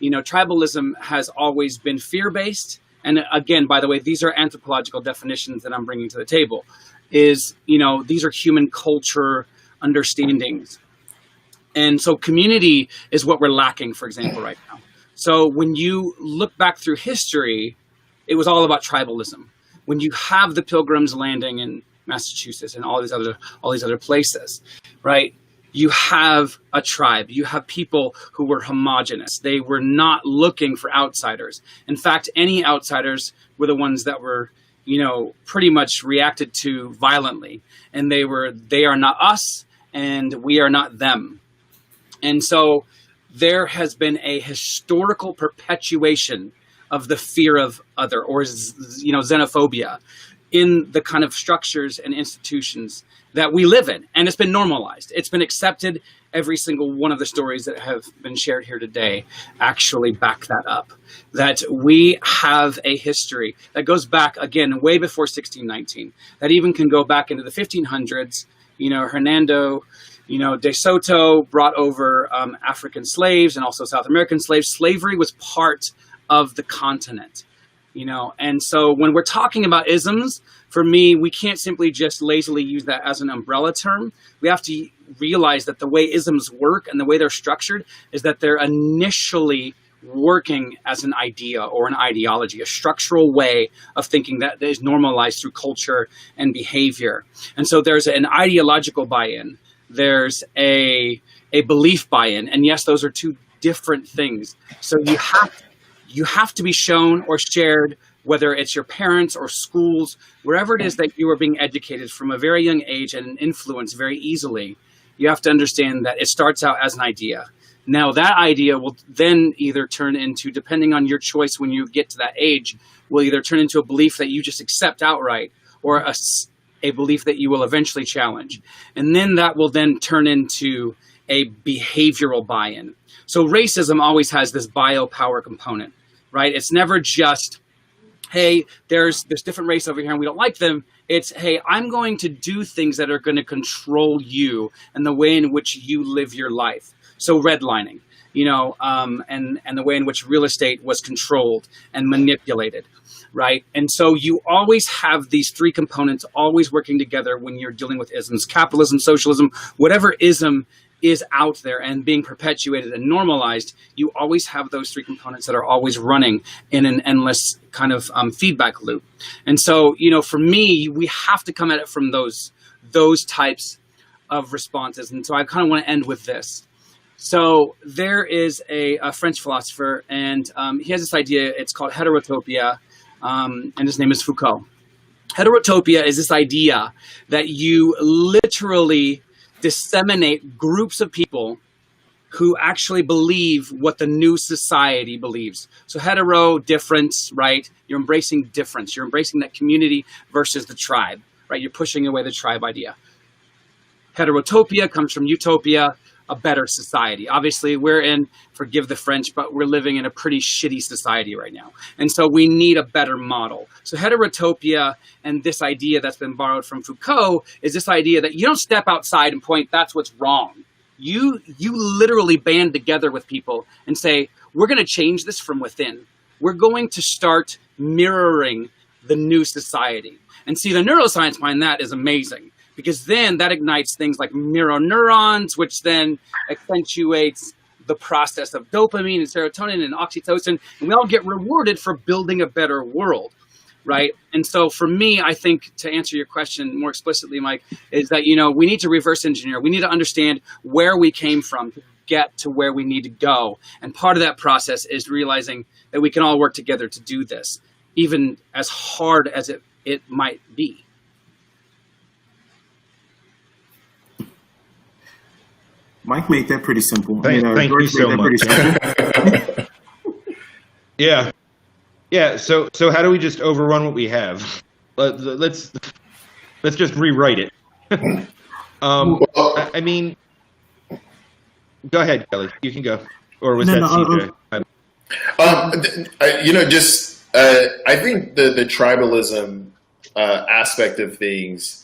tribalism has always been fear-based. And again, by the way, these are anthropological definitions that I'm bringing to the table. These are human culture understandings. And so community is what we're lacking, for example, right now. So when you look back through history, it was all about tribalism. When you have the Pilgrims landing in Massachusetts and all these other places, right? You have a tribe. You have people who were homogenous. They were not looking for outsiders. In fact, any outsiders were the ones that were, pretty much reacted to violently. And they are not us and we are not them. And so there has been a historical perpetuation of the fear of other, or xenophobia, in the kind of structures and institutions that we live in. And it's been normalized. It's been accepted. Every single one of the stories that have been shared here today actually back that up. That we have a history that goes back, again, way before 1619, that even can go back into the 1500s. Hernando, de Soto brought over African slaves and also South American slaves. Slavery was part of the continent. And so when we're talking about isms, for me, we can't simply just lazily use that as an umbrella term. We have to realize that the way isms work and the way they're structured is that they're initially working as an idea or an ideology, a structural way of thinking that is normalized through culture and behavior. And so there's an ideological buy-in. There's a belief buy-in. And yes, those are two different things. So you have to be shown or shared, whether it's your parents or schools, wherever it is that you are being educated from a very young age and influenced very easily. You have to understand that it starts out as an idea. Now, that idea will then either turn into, depending on your choice when you get to that age, will either turn into a belief that you just accept outright, or a belief that you will eventually challenge. And then that will then turn into a behavioral buy-in. So racism always has this biopower component, right? It's never just, hey, there's this different race over here and we don't like them. It's, hey, I'm going to do things that are going to control you and the way in which you live your life. So redlining, and the way in which real estate was controlled and manipulated, right? And so you always have these three components always working together when you're dealing with isms: capitalism, socialism, whatever ism is out there and being perpetuated and normalized. You always have those three components that are always running in an endless kind of feedback loop. And so, for me, we have to come at it from those types of responses. And so I kind of want to end with this. So there is a French philosopher, and he has this idea. It's called heterotopia, and his name is Foucault. Heterotopia is this idea that you literally disseminate groups of people who actually believe what the new society believes. So hetero, difference, right? You're embracing difference. You're embracing that community versus the tribe, right? You're pushing away the tribe idea. Heterotopia comes from utopia, a better society. Obviously, we're in, forgive the French, but we're living in a pretty shitty society right now. And so we need a better model. So heterotopia and this idea that's been borrowed from Foucault is this idea that you don't step outside and point, that's what's wrong. You literally band together with people and say, we're going to change this from within. We're going to start mirroring the new society. And see, the neuroscience behind that is amazing, because then that ignites things like mirror neurons, which then accentuates the process of dopamine and serotonin and oxytocin, and we all get rewarded for building a better world, right? And so for me, I think, to answer your question more explicitly, Mike, is that, we need to reverse engineer. We need to understand where we came from to get to where we need to go. And part of that process is realizing that we can all work together to do this, even as hard as it might be. Mike made that pretty simple. Thank you so much. Yeah. So how do we just overrun what we have? Let's just rewrite it. I mean, go ahead, Kelly. You can go. Or was that CJ? I think the tribalism aspect of things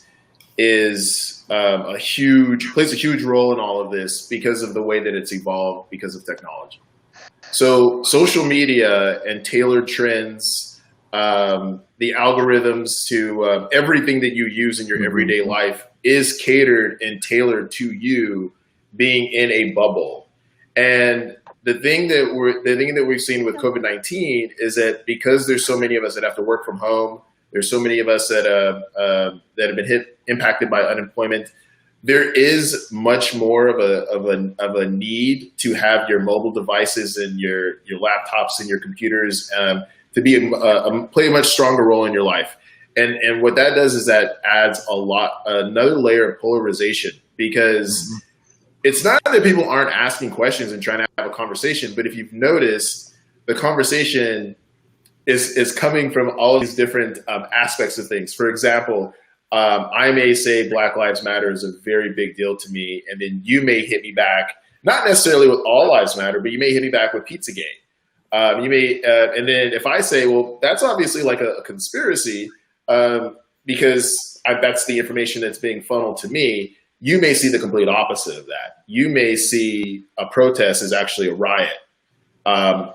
is plays a huge role in all of this because of the way that it's evolved because of technology. So social media and tailored trends, the algorithms to everything that you use in your everyday life is catered and tailored to you being in a bubble. And the thing that we've seen with COVID-19 is that because there's so many of us that have to work from home, there's so many of us that have been impacted by unemployment. There is much more of a need to have your mobile devices and your laptops and your computers to be play a much stronger role in your life. And what that does is that adds another layer of polarization, because it's not that people aren't asking questions and trying to have a conversation, but if you've noticed, the conversation is coming from all of these different aspects of things. For example, I may say Black Lives Matter is a very big deal to me, and then you may hit me back, not necessarily with All Lives Matter, but you may hit me back with Pizzagate. You may, and then if I say, well, that's obviously like a conspiracy, because that's the information that's being funneled to me, you may see the complete opposite of that. You may see a protest as actually a riot,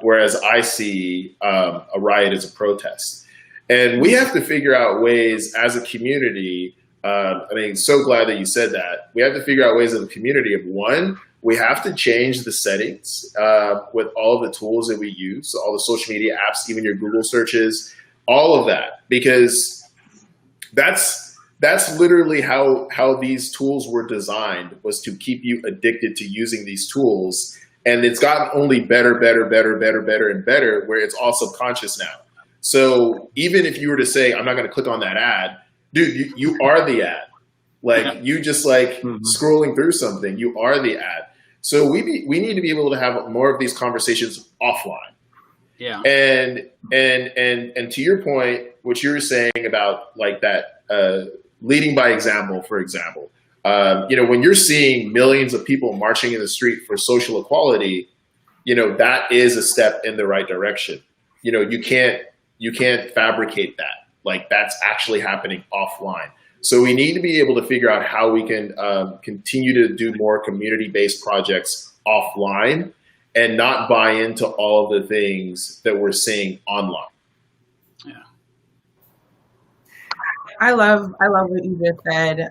whereas I see a riot as a protest. And we have to figure out ways as a community, so glad that you said that. We have to figure out ways as a community of, one, we have to change the settings with all the tools that we use, so all the social media apps, even your Google searches, all of that, because that's literally how these tools were designed, was to keep you addicted to using these tools. And it's gotten only better, and better, where it's all subconscious now. So even if you were to say, I'm not going to click on that ad, dude, you are the ad. Like, you just scrolling through something, you are the ad. So we need to be able to have more of these conversations offline. Yeah. And to your point, what you were saying about like that, leading by example, for example, when you're seeing millions of people marching in the street for social equality, that is a step in the right direction. You can't fabricate that. Like, that's actually happening offline. So we need to be able to figure out how we can continue to do more community-based projects offline and not buy into all of the things that we're seeing online. Yeah. I love what you just said,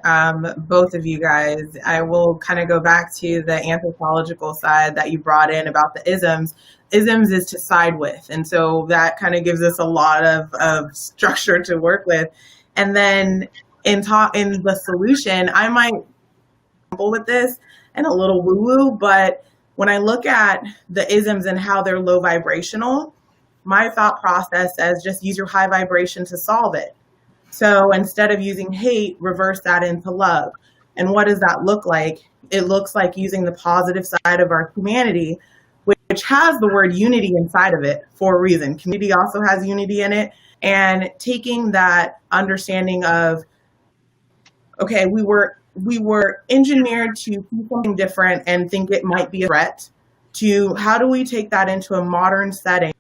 both of you guys. I will kind of go back to the anthropological side that you brought in about the isms. Isms is to side with, and so that kind of gives us a lot of structure to work with. And then in the solution, I might gamble with this and a little woo-woo, but when I look at the isms and how they're low vibrational, my thought process says just use your high vibration to solve it. So instead of using hate, reverse that into love. And what does that look like? It looks like using the positive side of our humanity, which has the word unity inside of it for a reason. Community also has unity in it. And taking that understanding of, okay, we were engineered to see something different and think it might be a threat, to how do we take that into a modern setting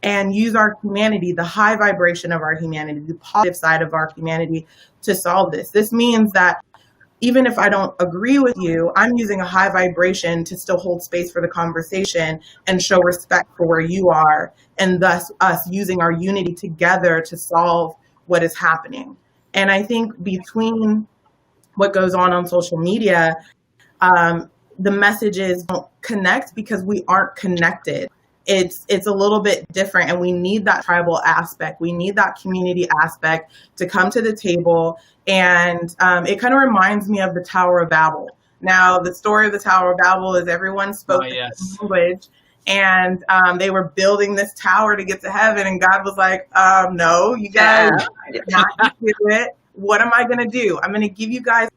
and use our humanity, the high vibration of our humanity, the positive side of our humanity to solve this. This means that even if I don't agree with you, I'm using a high vibration to still hold space for the conversation and show respect for where you are, and thus us using our unity together to solve what is happening. And I think between what goes on social media, the messages don't connect because we aren't connected. It's a little bit different, and we need that tribal aspect. We need that community aspect to come to the table. And it kind of reminds me of the Tower of Babel. Now, the story of the Tower of Babel is everyone spoke the same language, and they were building this tower to get to heaven. And God was like, no, you guys not do it. What am I going to do? I'm going to give you guys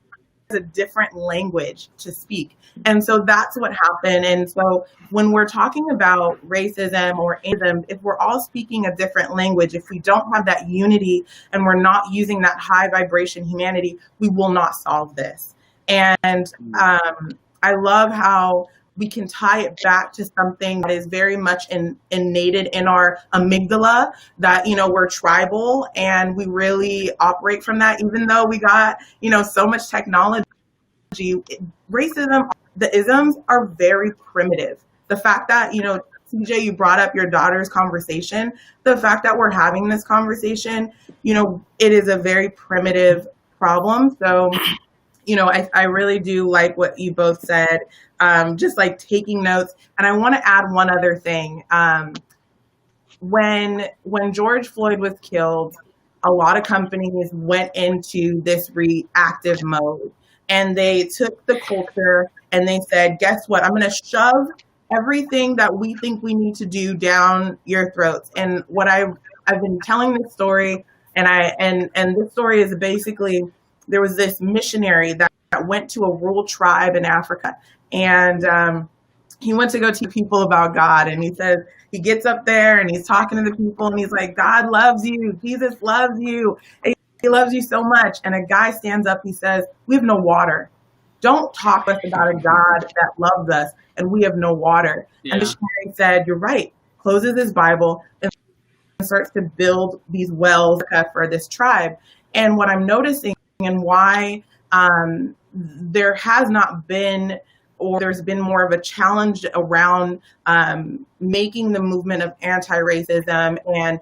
a different language to speak. And so that's what happened. And so when we're talking about racism or ism, if we're all speaking a different language, if we don't have that unity and we're not using that high vibration humanity, we will not solve this. And I love how we can tie it back to something that is very much innated in our amygdala, that, we're tribal and we really operate from that, even though we got, so much technology. Racism, the isms are very primitive. The fact that, CJ, you brought up your daughter's conversation. The fact that we're having this conversation, it is a very primitive problem. So, I really do like what you both said, just like taking notes. And I want to add one other thing. When George Floyd was killed, a lot of companies went into this reactive mode, and they took the culture and they said, guess what? I'm going to shove everything that we think we need to do down your throats. And what I've been telling this story, and this story is basically, there was this missionary that went to a rural tribe in Africa, and he went to go teach people about God. And he says, he gets up there and he's talking to the people and he's like, God loves you. Jesus loves you. He loves you so much. And a guy stands up, he says, we have no water. Don't talk to us about a God that loves us and we have no water. Yeah. And the missionary said, you're right. Closes his Bible and starts to build these wells for this tribe. And what I'm noticing and why there has not been, or there's been more of a challenge around making the movement of anti-racism and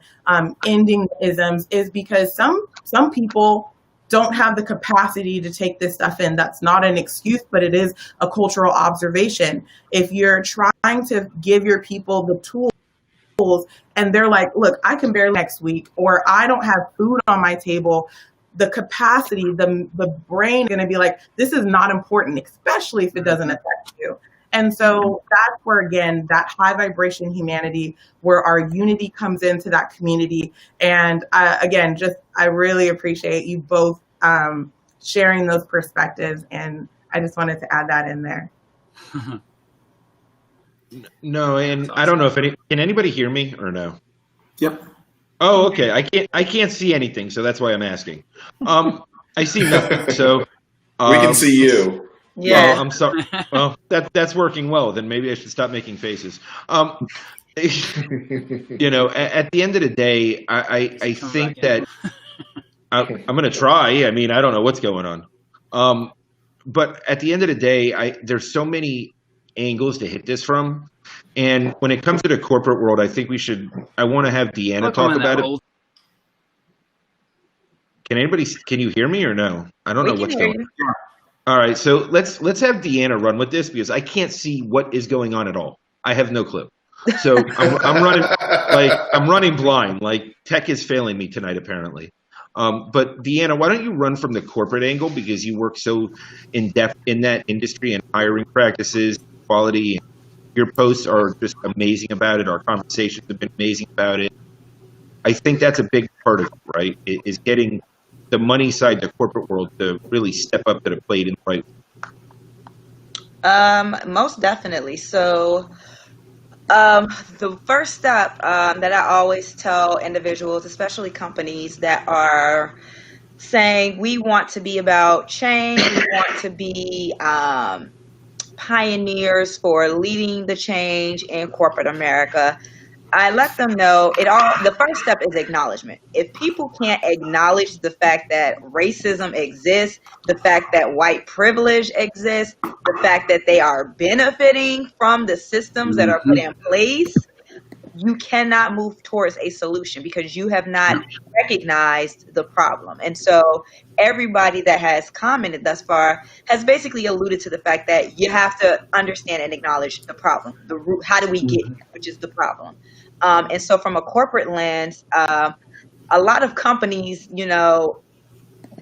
ending isms, is because some people don't have the capacity to take this stuff in. That's not an excuse, but it is a cultural observation. If you're trying to give your people the tools and they're like, look, I can barely next week, or I don't have food on my table, the capacity, the brain is going to be like, this is not important, especially if it doesn't affect you. And so that's where, again, that high vibration humanity, where our unity comes into that community. And again, I really appreciate you both sharing those perspectives. And I just wanted to add that in there. No, and I don't know if can anybody hear me or no? Yep. Oh, okay. I can't see anything, so that's why I'm asking. I see nothing, so we can see you. Yeah. Well, I'm sorry. Well, that's working well. Then maybe I should stop making faces. At the end of the day, I think that I'm going to try. I mean, I don't know what's going on. But at the end of the day, there's so many angles to hit this from. And when it comes to the corporate world, I think I want to have DeAnna talk about it. Can you hear me or no? I don't know what's going on. All right, so let's have DeAnna run with this, because I can't see what is going on at all. I have no clue. So I'm running blind. Like, tech is failing me tonight, apparently. But DeAnna, why don't you run from the corporate angle, because you work so in depth in that industry and hiring practices, quality. Your posts are just amazing about it. Our conversations have been amazing about it. I think that's a big part of it, right? Is getting the money side, the corporate world, to really step up to the plate in the right way. Most definitely. So the first step that I always tell individuals, especially companies that are saying we want to be about change, we want to be pioneers for leading the change in corporate America, I let them know the first step is acknowledgement. If people can't acknowledge the fact that racism exists, the fact that white privilege exists, the fact that they are benefiting from the systems that are put in place, you cannot move towards a solution, because you have not recognized the problem. And so everybody that has commented thus far has basically alluded to the fact that you have to understand and acknowledge the problem, the root. How do we get here, which is the problem? And so from a corporate lens, a lot of companies, they're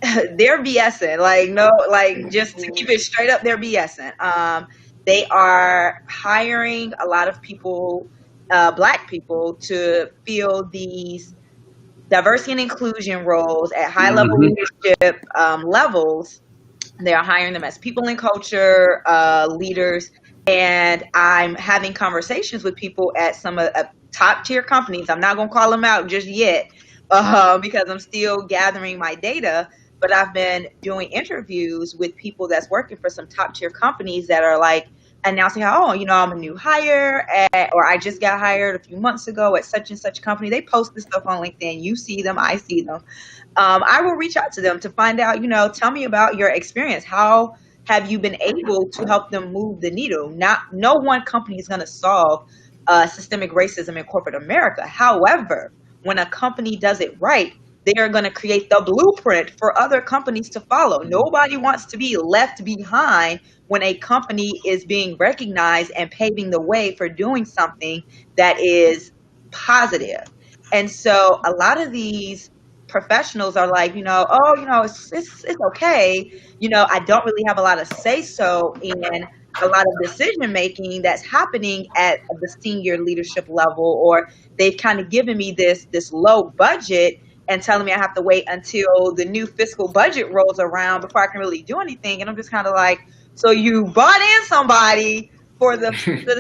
BSing, just to keep it straight up, they're BSing. They are hiring a lot of people, Black people, to fill these diversity and inclusion roles at high level leadership levels. They are hiring them as people and culture leaders. And I'm having conversations with people at some of top tier companies. I'm not going to call them out just yet because I'm still gathering my data. But I've been doing interviews with people that's working for some top tier companies that are like announcing how, I'm a new hire or I just got hired a few months ago at such and such company. They post this stuff on LinkedIn. You see them, I see them. I will reach out to them to find out, tell me about your experience. How have you been able to help them move the needle? No one company is going to solve systemic racism in corporate America. However, when a company does it right, they are going to create the blueprint for other companies to follow. Nobody wants to be left behind when a company is being recognized and paving the way for doing something that is positive. And so a lot of these professionals are like, it's okay. I don't really have a lot of say-so in a lot of decision making that's happening at the senior leadership level, or they've kind of given me this low budget and telling me I have to wait until the new fiscal budget rolls around before I can really do anything. And I'm just kind of like, so you bought in somebody for the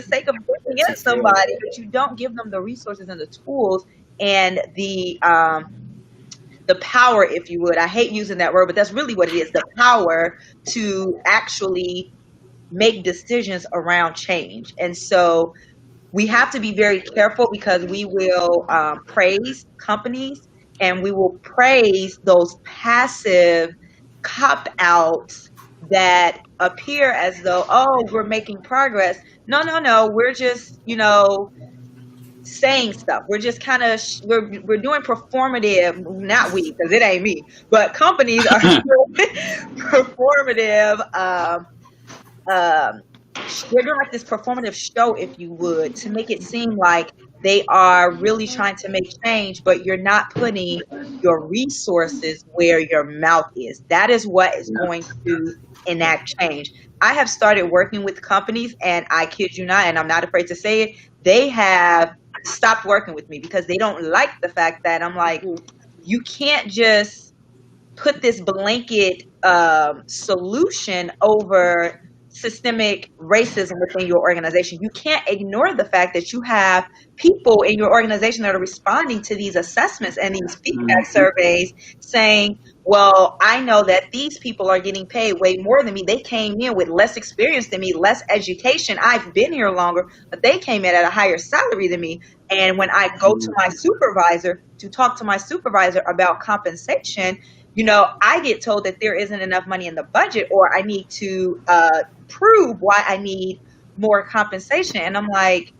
sake of bringing in somebody, but you don't give them the resources and the tools and the power, if you would. I hate using that word, but that's really what it is, the power to actually make decisions around change. And so we have to be very careful, because we will praise companies and we will praise those passive cop-outs that appear as though, oh, we're making progress. No, we're just, saying stuff. We're just kind of, we're doing performative, not we, because it ain't me, but companies are doing performative, they're doing like this performative show, if you would, to make it seem like they are really trying to make change, but you're not putting your resources where your mouth is. That is what is going to enact change. I have started working with companies, and I kid you not, and I'm not afraid to say it, they have stopped working with me because they don't like the fact that I'm like, you can't just put this blanket solution over systemic racism within your organization. You can't ignore the fact that you have people in your organization that are responding to these assessments and these feedback surveys saying, well, I know that these people are getting paid way more than me. They came in with less experience than me, less education. I've been here longer, but they came in at a higher salary than me. And when I go to my supervisor to talk to my supervisor about compensation, I get told that there isn't enough money in the budget, or I need to prove why I need more compensation. And I'm like,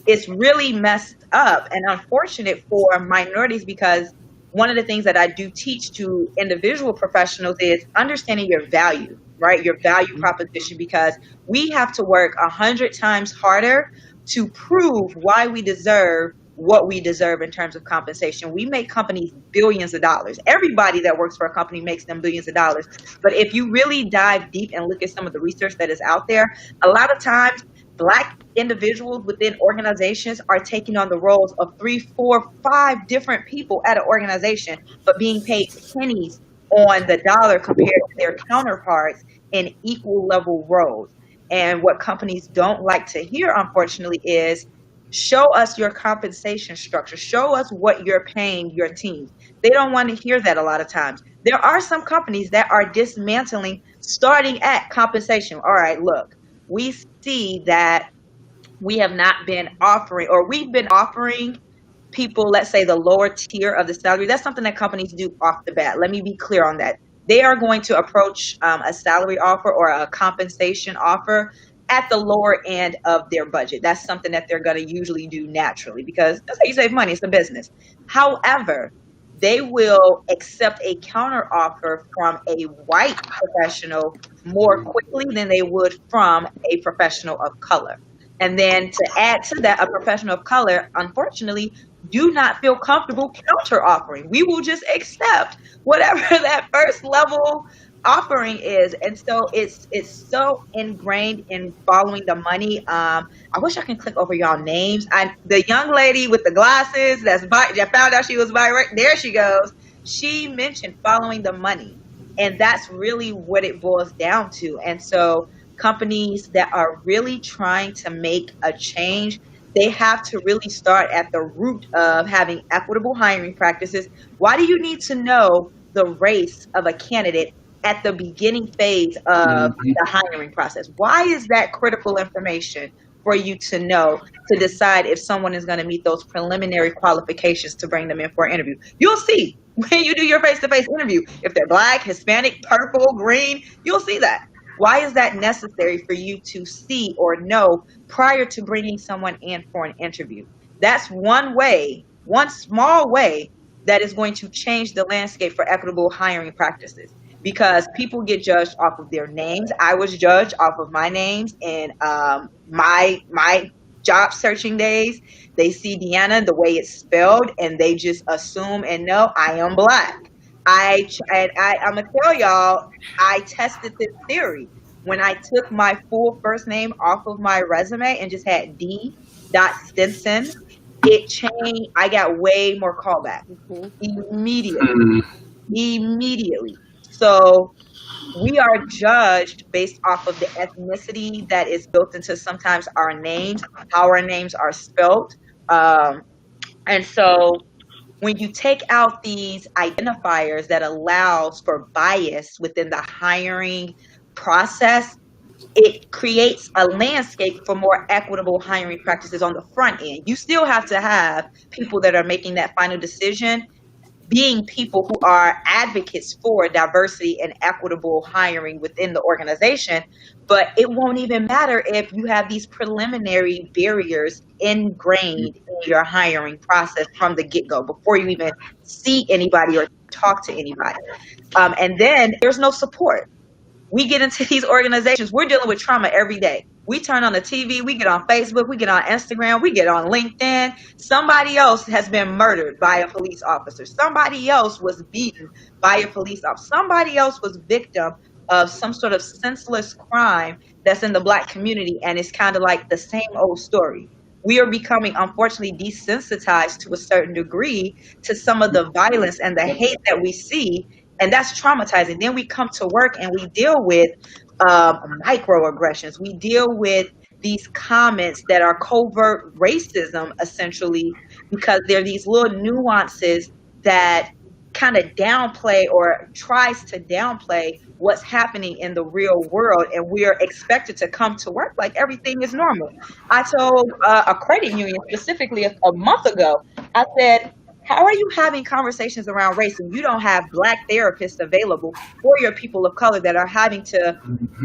it's really messed up and unfortunate for minorities, because one of the things that I do teach to individual professionals is understanding your value, right? Your value proposition, because we have to work 100 times harder to prove why we deserve what we deserve in terms of compensation. We make companies billions of dollars. Everybody that works for a company makes them billions of dollars. But if you really dive deep and look at some of the research that is out there, a lot of times Black individuals within organizations are taking on the roles of 3, 4, 5 different people at an organization, but being paid pennies on the dollar compared to their counterparts in equal level roles. And what companies don't like to hear, unfortunately, is show us your compensation structure. Show us what you're paying your teams. They don't want to hear that a lot of times. There are some companies that are dismantling starting at compensation. All right, look, we see that we have not been offering, or we've been offering people, let's say the lower tier of the salary. That's something that companies do off the bat. Let me be clear on that. They are going to approach a salary offer or a compensation offer at the lower end of their budget. That's something that they're going to usually do naturally, because that's how you save money. It's a business. However, they will accept a counter offer from a white professional more quickly than they would from a professional of color. And then to add to that, a professional of color, unfortunately, do not feel comfortable counter offering. We will just accept whatever that first level offering is. And so it's so ingrained in following the money. I wish I can click over y'all names. The young lady with the glasses that found out she was bi, right there she goes. She mentioned following the money, and that's really what it boils down to. And so companies that are really trying to make a change, they have to really start at the root of having equitable hiring practices. Why do you need to know the race of a candidate at the beginning phase of the hiring process? Why is that critical information for you to know to decide if someone is going to meet those preliminary qualifications to bring them in for an interview? You'll see when you do your face-to-face interview, if they're Black, Hispanic, purple, green, you'll see that. Why is that necessary for you to see or know prior to bringing someone in for an interview? That's one way, one small way that is going to change the landscape for equitable hiring practices, because people get judged off of their names. I was judged off of my names in my job searching days. They see DeAnna the way it's spelled and they just assume and know I am Black. I'm gonna tell y'all, I tested this theory when I took my full first name off of my resume and just had D. Stinson. It changed. I got way more callback immediately. So we are judged based off of the ethnicity that is built into sometimes our names, how our names are spelled. And so when you take out these identifiers that allows for bias within the hiring process, it creates a landscape for more equitable hiring practices on the front end. You still have to have people that are making that final decision being people who are advocates for diversity and equitable hiring within the organization, but it won't even matter if you have these preliminary barriers ingrained in your hiring process from the get-go before you even see anybody or talk to anybody. And then there's no support. We get into these organizations, we're dealing with trauma every day. We turn on the TV, we get on Facebook, we get on Instagram, we get on LinkedIn. Somebody else has been murdered by a police officer. Somebody else was beaten by a police officer. Somebody else was victim of some sort of senseless crime that's in the Black community, and it's kind of like the same old story. We are becoming, unfortunately, desensitized to a certain degree to some of the violence and the hate that we see, and that's traumatizing. Then we come to work and we deal with microaggressions. We deal with these comments that are covert racism, essentially, because there are these little nuances that kind of downplay or tries to downplay what's happening in the real world, and we are expected to come to work like everything is normal. I told a credit union specifically a month ago, I said, how are you having conversations around race and you don't have Black therapists available for your people of color that are having to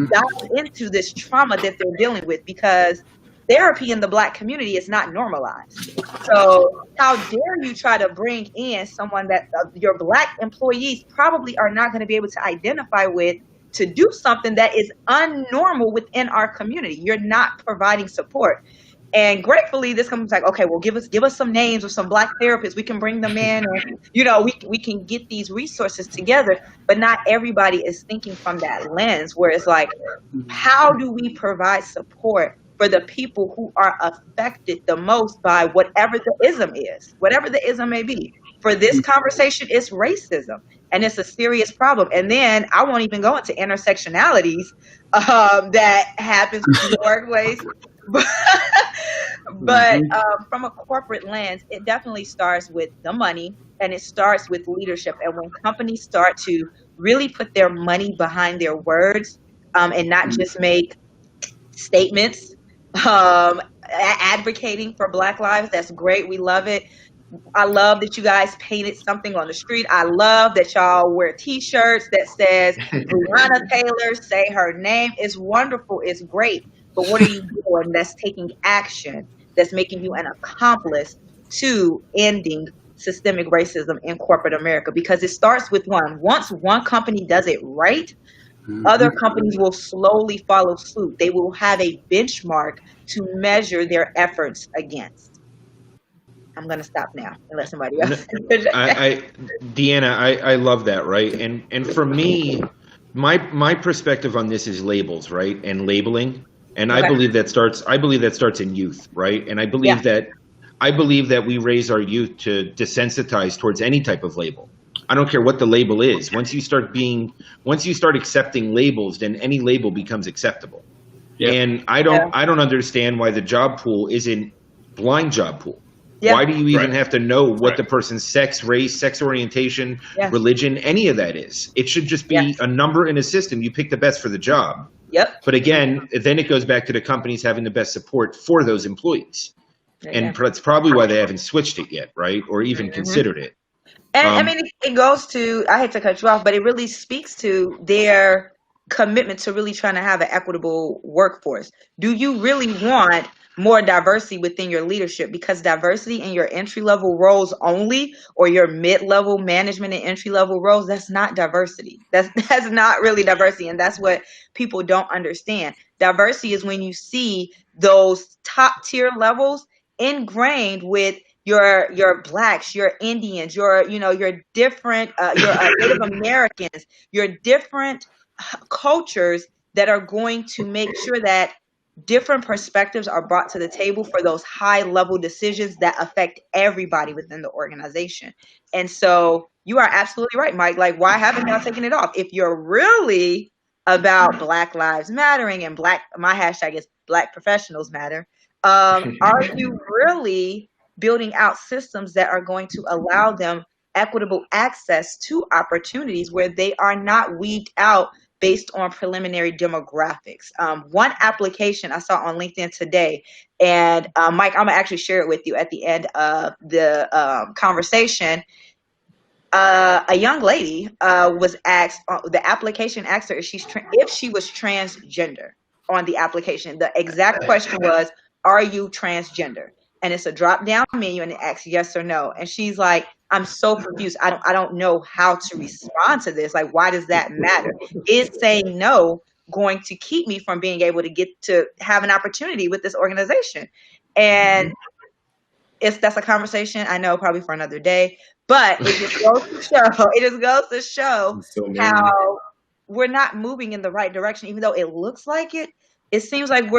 dive into this trauma that they're dealing with, because therapy in the Black community is not normalized. So how dare you try to bring in someone that your Black employees probably are not going to be able to identify with to do something that is unnormal within our community. You're not providing support. And gratefully, this company's like, okay, well, give us some names of some Black therapists. We can bring them in, and we can get these resources together. But not everybody is thinking from that lens, where it's like, how do we provide support for the people who are affected the most by whatever the ism is, whatever the ism may be? For this conversation, it's racism, and it's a serious problem. And then I won't even go into intersectionalities that happens in the workplace. But from a corporate lens, it definitely starts with the money, and it starts with leadership. And when companies start to really put their money behind their words and not just make statements advocating for Black lives, that's great. We love it. I love that you guys painted something on the street. I love that y'all wear T-shirts that says Breonna Taylor, say her name. It's wonderful. It's great. But what are you doing that's taking action, that's making you an accomplice to ending systemic racism in corporate America? Because it starts with one. Once one company does it right, other companies will slowly follow suit. They will have a benchmark to measure their efforts against. I'm going to stop now and let somebody else. DeAnna, I love that, right? And for me, my perspective on this is labels, right? And labeling. And I believe that starts in youth, right? And I believe that we raise our youth to desensitize towards any type of label. I don't care what the label is. Once you start accepting labels, then any label becomes acceptable. Yeah. And I don't understand why the job pool isn't blind job pool. Yeah. Why do you even have to know what the person's sex, race, sex orientation, religion, any of that is? It should just be a number in a system. You pick the best for the job. Yep. But again, then it goes back to the companies having the best support for those employees. And that's probably why they haven't switched it yet, right? Or even considered it. And I mean, it goes to, I hate to cut you off, but it really speaks to their commitment to really trying to have an equitable workforce? Do you really want more diversity within your leadership? Because diversity in your entry-level roles only, or your mid-level management and entry-level roles, that's not diversity. That's not really diversity, and that's what people don't understand. Diversity is when you see those top-tier levels ingrained with your blacks, your Indians, your different, your Native Americans, your different cultures that are going to make sure that different perspectives are brought to the table for those high level decisions that affect everybody within the organization. And so you are absolutely right, Mike. Like, why haven't y'all taken it off? If you're really about Black Lives Mattering and my hashtag is Black Professionals Matter, are you really building out systems that are going to allow them equitable access to opportunities where they are not weeded out based on preliminary demographics? One application I saw on LinkedIn today, and Mike, I'm gonna actually share it with you at the end of the conversation. A young lady was asked, the application asked her if she was transgender on the application. The exact question was, are you transgender? And it's a drop down menu and it asks yes or no. And she's like, I'm so confused. I don't know how to respond to this. Like, why does that matter? Is saying no going to keep me from being able to get to have an opportunity with this organization? And that's a conversation I know probably for another day, but it just goes to show how we're not moving in the right direction, even though it looks like it. It seems like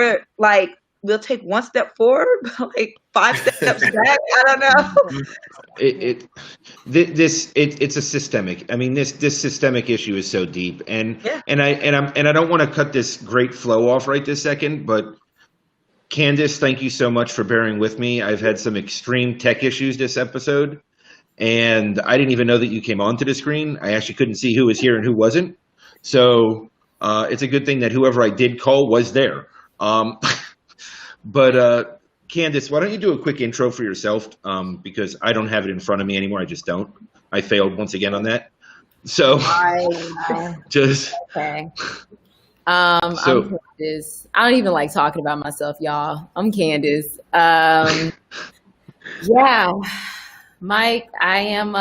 we'll take one step forward, but like 5 steps back. I don't know. It's a systemic. I mean, this systemic issue is so deep, and I don't want to cut this great flow off right this second, but Candice, thank you so much for bearing with me. I've had some extreme tech issues this episode, and I didn't even know that you came onto the screen. I actually couldn't see who was here and who wasn't. So it's a good thing that whoever I did call was there. But Candice, why don't you do a quick intro for yourself? Because I don't have it in front of me anymore. I just don't. I failed once again on that. So just okay. I'm Candice. I don't even like talking about myself, y'all. I'm Candice. Yeah, Mike, I am.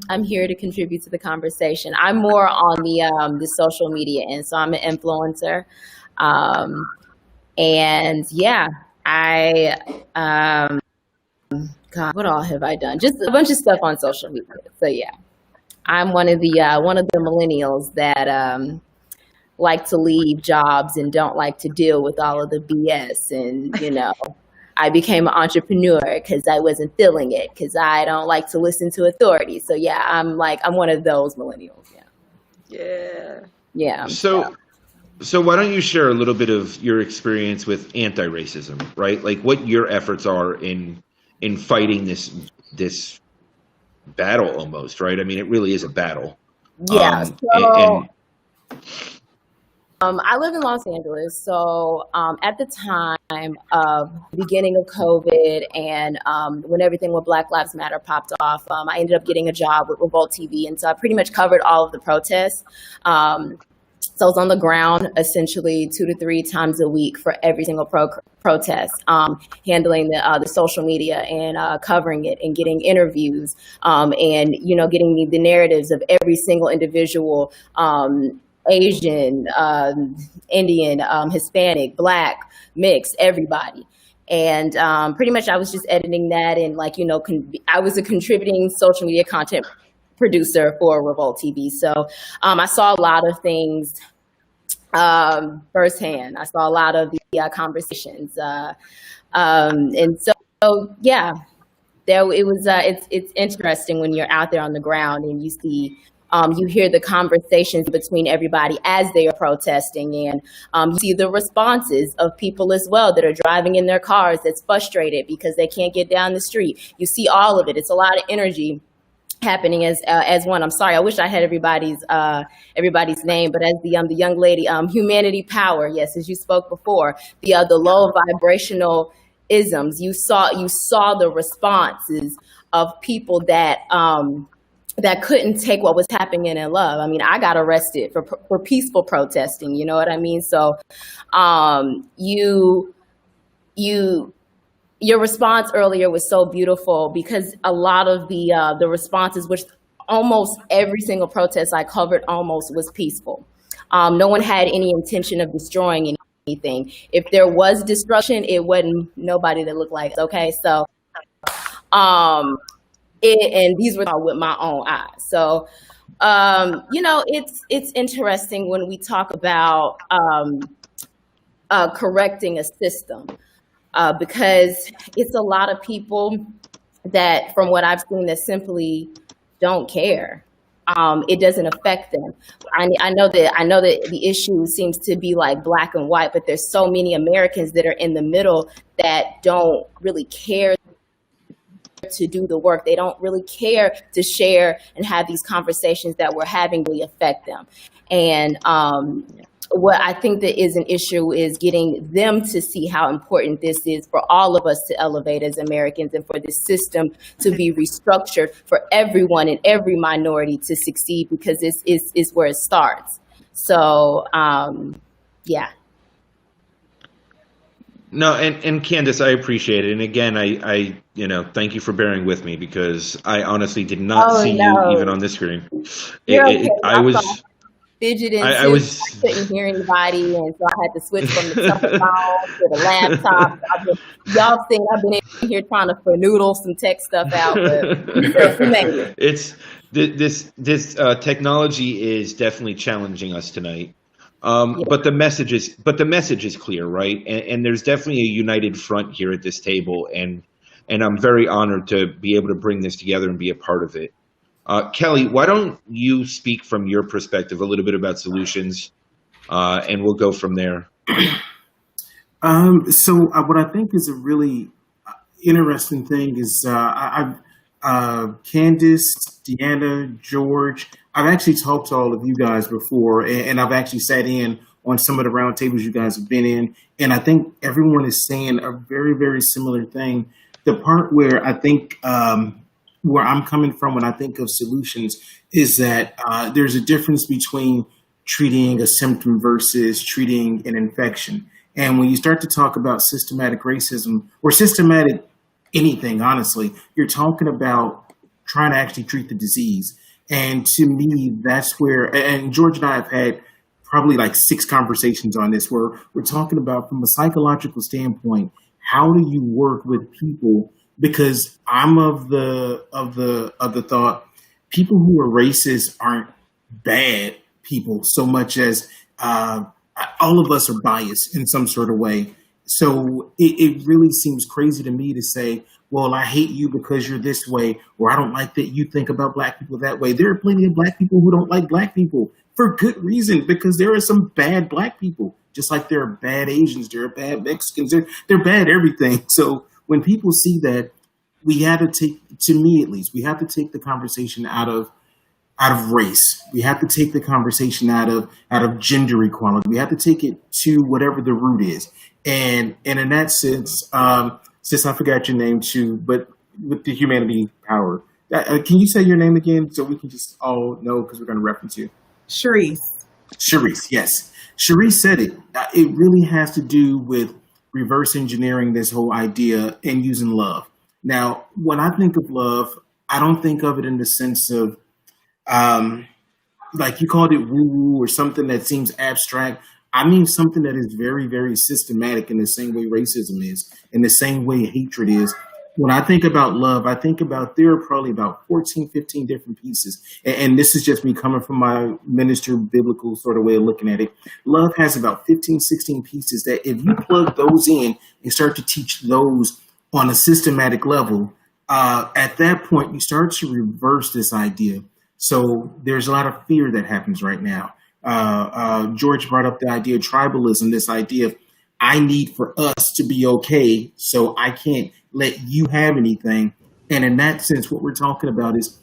I'm here to contribute to the conversation. I'm more on the social media end, so I'm an influencer. And yeah, God, what all have I done? Just a bunch of stuff on social media. So yeah, I'm one of the millennials that like to leave jobs and don't like to deal with all of the BS. And I became an entrepreneur because I wasn't feeling it, because I don't like to listen to authority. So yeah, I'm one of those millennials. Yeah. So why don't you share a little bit of your experience with anti-racism, right? Like what your efforts are in fighting this battle almost, right? I mean, it really is a battle. Yeah. I live in Los Angeles. So at the time of the beginning of COVID and when everything with Black Lives Matter popped off, I ended up getting a job with Revolt TV. And so I pretty much covered all of the protests. So I was on the ground essentially 2 to 3 times a week for every single protest, handling the social media and covering it and getting interviews and, getting the narratives of every single individual, Asian, Indian, Hispanic, Black, mixed, everybody. And pretty much I was just editing that and I was a contributing social media content producer for Revolt TV. So I saw a lot of things firsthand. I saw a lot of the conversations. And so yeah, it's interesting when you're out there on the ground and you see, you hear the conversations between everybody as they are protesting, and you see the responses of people as well that are driving in their cars that's frustrated because they can't get down the street. You see all of it. It's a lot of energy happening as one. I'm sorry, I wish I had everybody's name, but as the young lady, Humanity Power, yes, as you spoke before, the low vibrational isms, you saw the responses of people that that couldn't take what was happening in love. I mean, I got arrested for peaceful protesting. You know what I mean? So, your response earlier was so beautiful, because a lot of the responses, which almost every single protest I covered almost was peaceful. No one had any intention of destroying anything. If there was destruction, it wasn't nobody that looked like us, okay? So, and these were with my own eyes. So, it's interesting when we talk about correcting a system, because it's a lot of people that, from what I've seen, that simply don't care. It doesn't affect them. I know that the issue seems to be like black and white, but there's so many Americans that are in the middle that don't really care to do the work. They don't really care to share and have these conversations that we're having really affect them. And what I think that is an issue is getting them to see how important this is for all of us to elevate as Americans, and for this system to be restructured for everyone and every minority to succeed, because this is where it starts. So, yeah. No, and Candice, I appreciate it. And again, I thank you for bearing with me, because I honestly did not see you even on this screen. I was fidgeting. I couldn't hear anybody, and so I had to switch from the telephone to the laptop. Y'all think I've been in here trying to noodle some tech stuff out, but we made it. It's this technology is definitely challenging us tonight. But the message is clear, right? And there's definitely a united front here at this table, and I'm very honored to be able to bring this together and be a part of it. Kelly, why don't you speak from your perspective a little bit about solutions, and we'll go from there. So what I think is a really interesting thing is Candice, DeAnna, George, I've actually talked to all of you guys before, and I've actually sat in on some of the roundtables you guys have been in, and I think everyone is saying a very, very similar thing. The part where I think where I'm coming from when I think of solutions is that there's a difference between treating a symptom versus treating an infection. And when you start to talk about systematic racism or systematic anything, honestly, you're talking about trying to actually treat the disease. And to me, that's where, and George and I have had probably like 6 conversations on this, where we're talking about, from a psychological standpoint, how do you work with people? Because I'm of the thought, people who are racist aren't bad people so much as all of us are biased in some sort of way. So it really seems crazy to me to say, well, I hate you because you're this way, or I don't like that you think about black people that way. There are plenty of black people who don't like black people for good reason, because there are some bad black people, just like there are bad Asians, there are bad Mexicans, they're bad everything. So when people see that, we have to take, to me at least, we have to take the conversation out of race. We have to take the conversation out of gender equality. We have to take it to whatever the root is. And in that sense, sis, I forgot your name too, but with the humanity power, can you say your name again so we can just all know, because we're going to reference you? Charisse, yes. Charisse said it. It really has to do with reverse engineering this whole idea and using love. Now, when I think of love, I don't think of it in the sense of, like you called it woo-woo or something that seems abstract. I mean something that is very, very systematic, in the same way racism is, in the same way hatred is. When I think about love, I think about, there are probably about 14, 15 different pieces. And this is just me coming from my minister biblical sort of way of looking at it. Love has about 15, 16 pieces that if you plug those in and start to teach those on a systematic level, at that point, you start to reverse this idea. So there's a lot of fear that happens right now. George brought up the idea of tribalism, this idea of, I need for us to be okay, so I can't let you have anything. And in that sense, what we're talking about is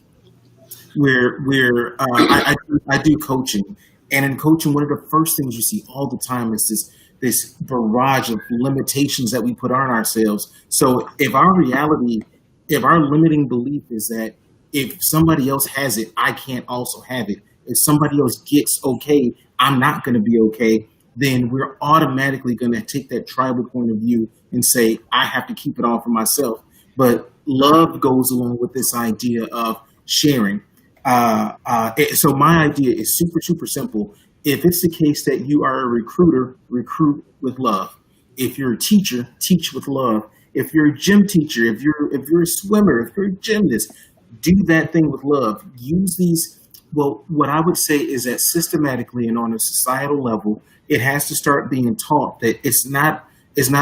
I do coaching. And in coaching, one of the first things you see all the time is this barrage of limitations that we put on ourselves. So if our reality, if our limiting belief is that if somebody else has it, I can't also have it. If somebody else gets okay, I'm not going to be okay. Then we're automatically going to take that tribal point of view and say, I have to keep it all for myself. But love goes along with this idea of sharing. So my idea is super, super simple. If it's the case that you are a recruiter, recruit with love. If you're a teacher, teach with love. If you're a gym teacher, if you're a swimmer, if you're a gymnast, do that thing with love. Use these. Well, what I would say is that systematically and on a societal level, it has to start being taught that it's not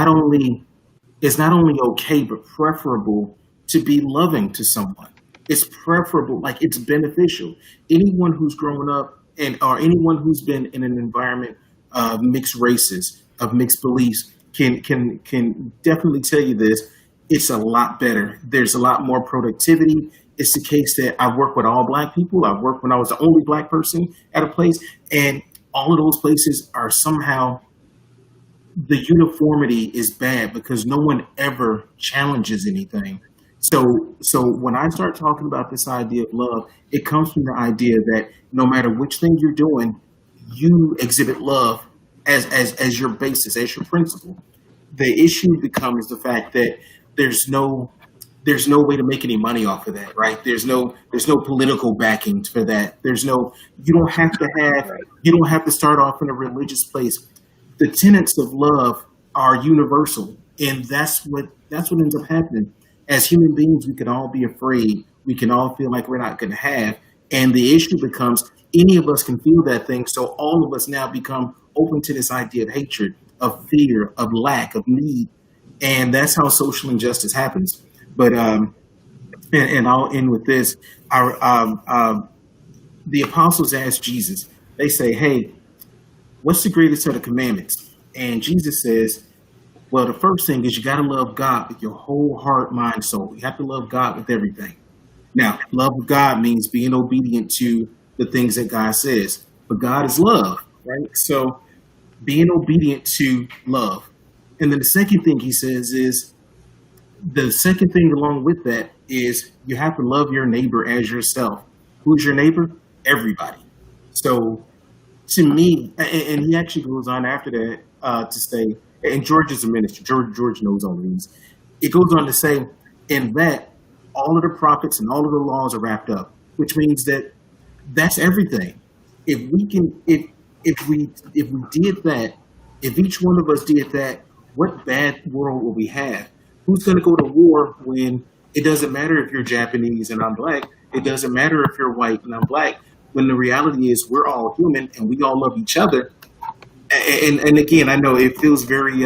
only okay, but preferable to be loving to someone. It's preferable, like it's beneficial. Anyone who's grown up or anyone who's been in an environment of mixed races, of mixed beliefs, can definitely tell you this. It's a lot better. There's a lot more productivity. It's the case that I work with all Black people. I worked when I was the only Black person at a place, and all of those places are somehow, the uniformity is bad because no one ever challenges anything. So when I start talking about this idea of love, it comes from the idea that no matter which thing you're doing, you exhibit love as your basis, as your principle. The issue becomes the fact that there's no way to make any money off of that, right? There's no political backing for that. You don't have to start off in a religious place. The tenets of love are universal, and that's what ends up happening. As human beings, we can all be afraid. We can all feel like we're not going to have, and the issue becomes any of us can feel that thing. So all of us now become open to this idea of hatred, of fear, of lack, of need, and that's how social injustice happens. But and I'll end with this. The apostles asked Jesus. They say, "Hey, what's the greatest of the commandments?" And Jesus says, well, the first thing is you got to love God with your whole heart, mind, soul. You have to love God with everything. Now, love of God means being obedient to the things that God says. But God is love, right? So being obedient to love. And then the second thing he says is, the second thing along with that is you have to love your neighbor as yourself. Who's your neighbor? Everybody. So to me, and he actually goes on after that to say, and George is a minister. George knows all of these. It goes on to say, in that, all of the prophets and all of the laws are wrapped up, which means that that's everything. If we did that, if each one of us did that, what bad world will we have? Who's going to go to war when it doesn't matter if you're Japanese and I'm Black? It doesn't matter if you're white and I'm Black. When the reality is we're all human and we all love each other. And again, I know it feels very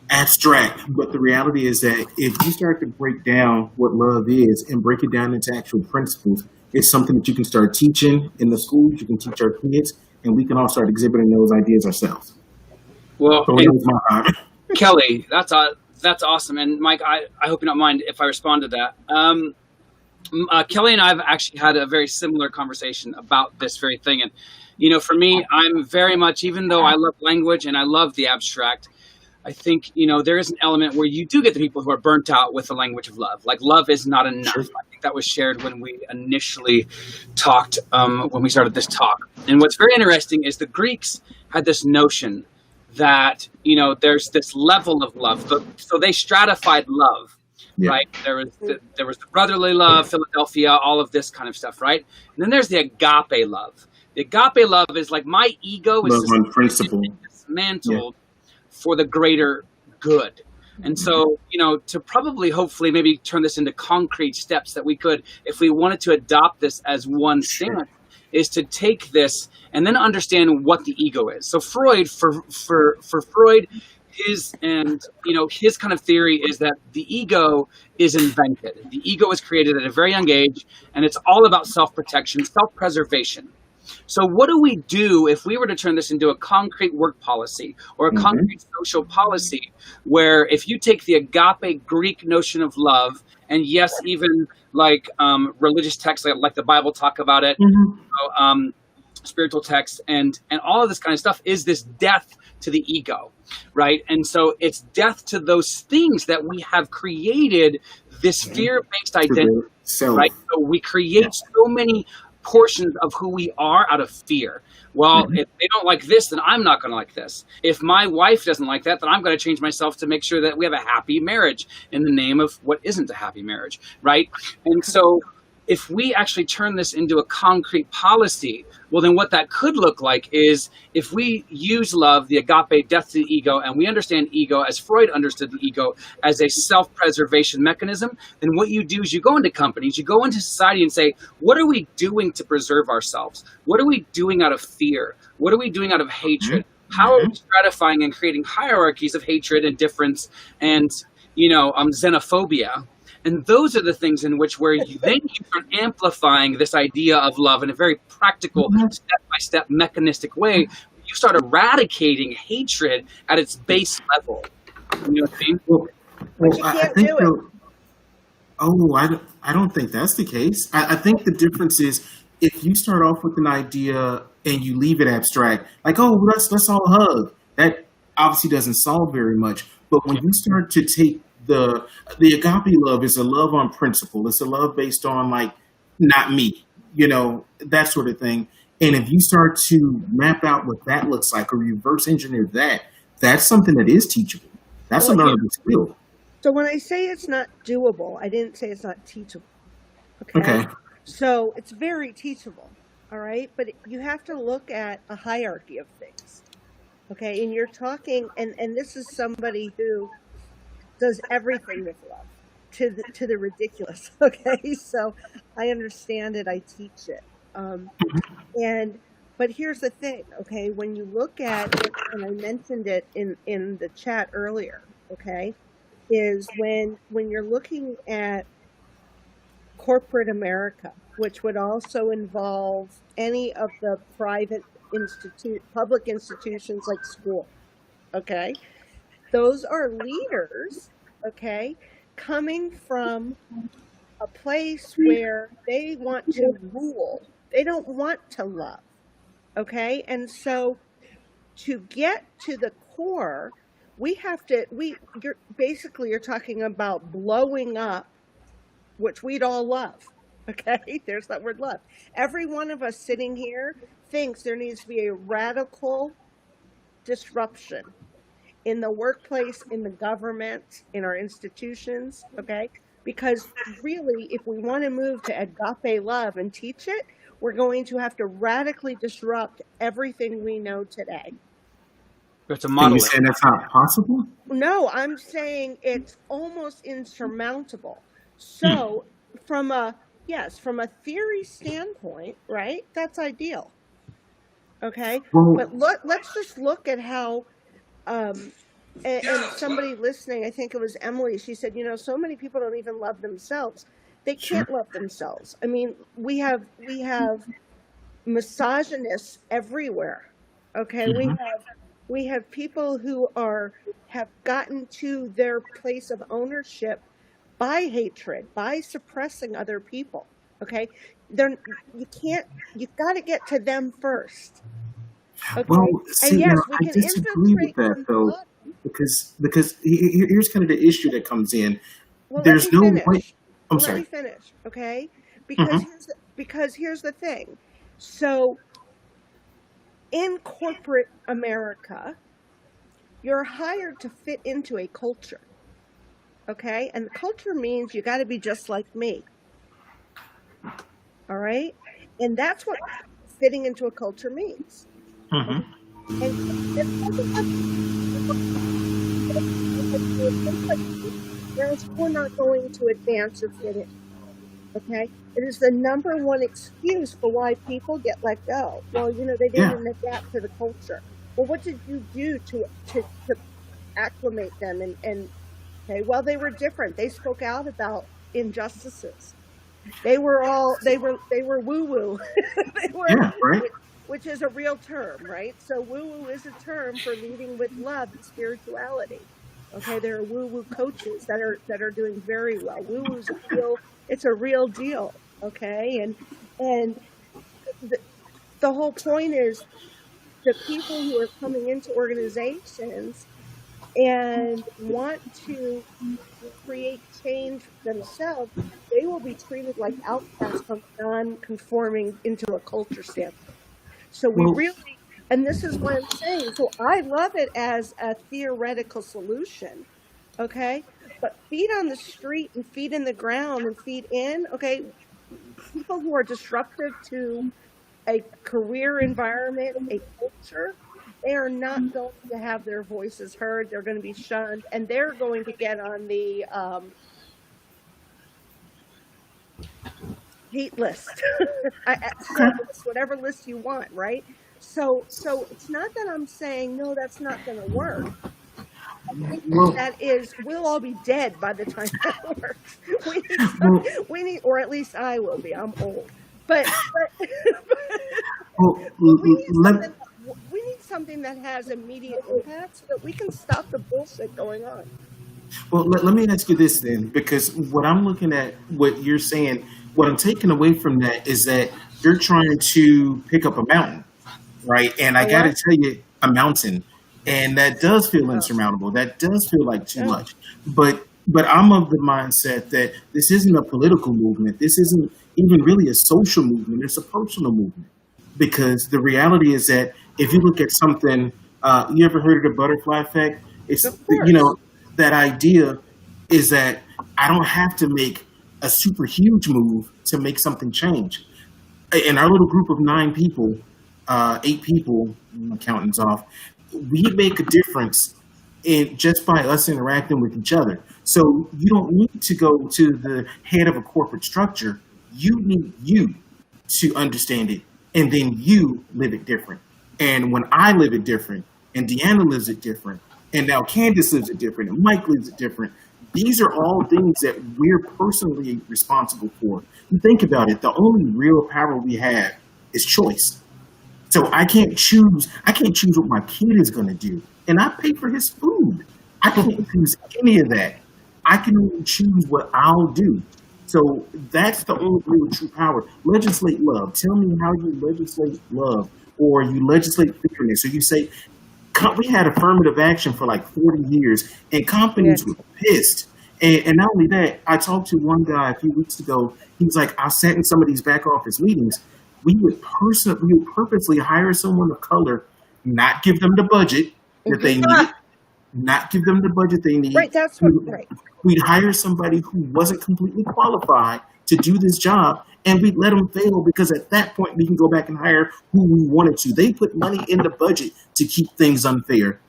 abstract, but the reality is that if you start to break down what love is and break it down into actual principles, it's something that you can start teaching in the schools, you can teach our kids, and we can all start exhibiting those ideas ourselves. Well, So that was my comment. Kelly, that's awesome. And Mike, I hope you don't mind if I respond to that. Kelly and I have actually had a very similar conversation about this very thing. And, you know, for me, I'm very much, even though I love language and I love the abstract, I think, you know, there is an element where you do get the people who are burnt out with the language of love. Like, love is not enough. Sure. I think that was shared when we initially talked, when we started this talk. And what's very interesting is the Greeks had this notion that, you know, there's this level of love. So they stratified love. Yeah. Right. There was the brotherly love, Philadelphia, all of this kind of stuff. Right. And then there's the agape love. The agape love is like my ego is dismantled for the greater good. And so, you know, to probably hopefully maybe turn this into concrete steps that we could, if we wanted to adopt this as one stance, is to take this and then understand what the ego is. So Freud, for Freud, his kind of theory is that the ego is invented. The ego was created at a very young age, and it's all about self-protection, self-preservation. So what do we do if we were to turn this into a concrete work policy or a concrete social policy where if you take the agape Greek notion of love, and yes, even like religious texts like the Bible talk about it, spiritual texts and all of this kind of stuff is this death to the ego, right? And so it's death to those things that we have created this fear-based identity, right? So we create so many portions of who we are out of fear. Well, if they don't like this, then I'm not going to like this. If my wife doesn't like that, then I'm going to change myself to make sure that we have a happy marriage in the name of what isn't a happy marriage, right? And so if we actually turn this into a concrete policy, well, then what that could look like is if we use love, the agape, death to the ego, and we understand ego as Freud understood the ego as a self-preservation mechanism, then what you do is you go into companies, you go into society and say, what are we doing to preserve ourselves? What are we doing out of fear? What are we doing out of hatred? How are we stratifying and creating hierarchies of hatred and difference and, xenophobia? And those are the things in which where you then you start amplifying this idea of love in a very practical, step-by-step, mechanistic way. You start eradicating hatred at its base level. You know what I mean? Well, I think I don't think that's the case. I think the difference is if you start off with an idea and you leave it abstract, like, oh, let's all hug. That obviously doesn't solve very much. But when you start to take the agape love is a love on principle. It's a love based on like, not me, that sort of thing. And if you start to map out what that looks like or reverse engineer that, that's something that is teachable. That's a learnable skill. So when I say it's not doable, I didn't say it's not teachable. Okay. So it's very teachable. All right. But you have to look at a hierarchy of things. Okay. And you're talking, and this is somebody who does everything with love to the ridiculous. Okay. So I understand it. I teach it. But here's the thing. Okay. When you look at it, and I mentioned it in the chat earlier. Okay. Is when you're looking at corporate America, which would also involve any of the public institutions like school, okay? Those are leaders, okay, coming from a place where they want to rule. They don't want to love, okay? And so to get to the core, you're talking about blowing up, which we'd all love. Okay, there's that word love. Every one of us sitting here thinks there needs to be a radical disruption in the workplace, in the government, in our institutions, okay? Because really, if we want to move to agape love and teach it, we're going to have to radically disrupt everything we know today. It's a model. You saying that's not possible? No, I'm saying it's almost insurmountable. So from a theory standpoint, right, that's ideal. Okay? But let's just look at how, and somebody listening, I think it was Emily, she said, so many people don't even love themselves. They can't love themselves. I mean, we have misogynists everywhere. Okay? We have people who have gotten to their place of ownership by hatred, by suppressing other people. Okay, you've got to get to them first. Okay? Well, see, and yes, I disagree with that though, because here's kind of the issue that comes in. Well, there's no way. Let me finish, okay? Because here's the thing. So in corporate America, you're hired to fit into a culture. Okay? And the culture means you got to be just like me. All right? And that's what fitting into a culture means. And we're not going to advance or fit in. Okay? It is the number one excuse for why people get let go. Well, they didn't adapt to the culture. Well, what did you do to acclimate them? And okay, well, they were different. They spoke out about injustices. They were woo-woo. Which is a real term, right? So woo-woo is a term for leading with love and spirituality. Okay, there are woo-woo coaches that are doing very well. Woo-woo's it's a real deal. Okay, and the whole point is the people who are coming into organizations and want to create change themselves, they will be treated like outcasts from non-conforming into a culture standpoint. So we Well, really, and this is what I'm saying, so I love it as a theoretical solution, okay? But feet on the street and feet in the ground and feet in, okay, people who are disruptive to a career environment, a culture, they are not going to have their voices heard. They're going to be shunned, and they're going to get on the hate list. Whatever list you want, right? So it's not that I'm saying, no, that's not going to work. I think well, that is, we'll all be dead by the time that works. well, We need, or at least I will be. I'm old. But well, we need let, something. We need something that has immediate impact so that we can stop the bullshit going on. well, let me ask you this then, because what I'm looking at, what you're saying, what I'm taking away from that is that you're trying to pick up a mountain, right? And I A got to what? tell you, a mountain, and that does feel Oh, insurmountable. That does feel like too yeah. much. But I'm of the mindset that this isn't a political movement. This isn't even really a social movement. It's a personal movement. Because the reality is that if you look at something, you ever heard of the butterfly effect? It's, Of you know, course. that idea is that I don't have to make a super huge move to make something change. In our little group of 9 people, 8 people, my accountant's off, we make a difference in just by us interacting with each other. So you don't need to go to the head of a corporate structure. You need you to understand it, and then you live it different. And when I live it different, and DeAnna lives it different, and now Candice lives it different, and Mike lives it different, these are all things that we're personally responsible for. You think about it, the only real power we have is choice. So I can't choose what my kid is going to do. And I pay for his food. I can't choose any of that. I can only choose what I'll do. So that's the only real true power. Legislate love. Tell me how you legislate love, or you legislate fairness. So you say, we had affirmative action for like 40 years, and companies were pissed. And not only that, I talked to one guy a few weeks ago. He was like, I sat in some of these back office meetings. We would purposely hire someone of color, not give them the budget that they needed, not give them the budget they need. Right, that's what, right. We'd hire somebody who wasn't completely qualified to do this job, and we'd let them fail because at that point we can go back and hire who we wanted to. They put money in the budget to keep things unfair.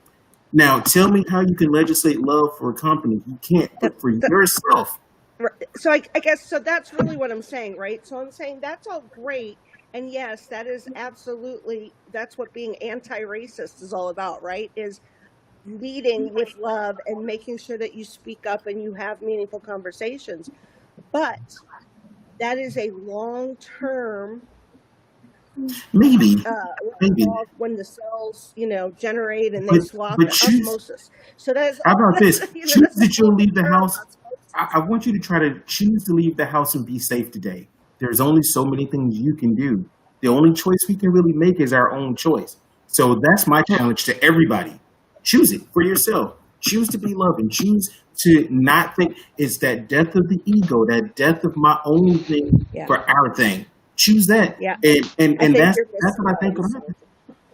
Now, tell me how you can legislate love for a company. You can't, but for yourself. Right. So I guess, so that's really what I'm saying, right? So I'm saying that's all great. And yes, that is absolutely, that's what being anti-racist is all about, right? Is leading with love and making sure that you speak up and you have meaningful conversations. But that is a long-term, Maybe. when the cells, generate and they swap, osmosis. So that's how about this? Choose that you'll leave the house. osmosis. I want you to try to choose to leave the house and be safe today. There's only so many things you can do. The only choice we can really make is our own choice. So that's my challenge to everybody. Choose it for yourself. Choose to be loving. Choose to not think it's that death of the ego, that death of my own thing for our thing. Choose that. Yeah. And that's what I think will happen.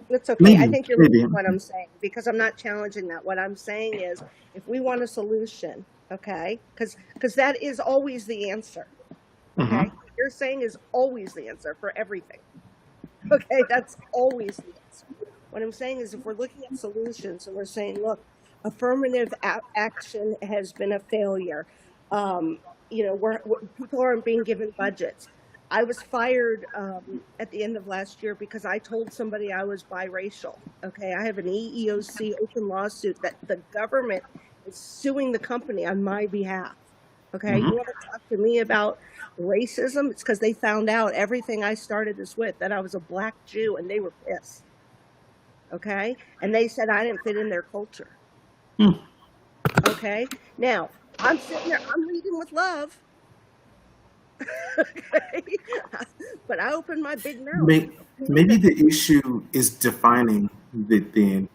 It's okay. Maybe, I think you're missing what I'm saying, because I'm not challenging that. What I'm saying is, if we want a solution, okay, because that is always the answer. Okay, what you're saying is always the answer for everything. Okay, that's always the answer. What I'm saying is, if we're looking at solutions and we're saying, look, affirmative action has been a failure. People aren't being given budgets. I was fired at the end of last year because I told somebody I was biracial. Okay, I have an EEOC open lawsuit that the government is suing the company on my behalf. Okay, you want to talk to me about racism? It's because they found out everything I started this with, that I was a black Jew, and they were pissed. Okay, and they said I didn't fit in their culture. Okay, now I'm sitting there, I'm leading with love. Okay? But I opened my big mouth. Maybe the issue is defining it then,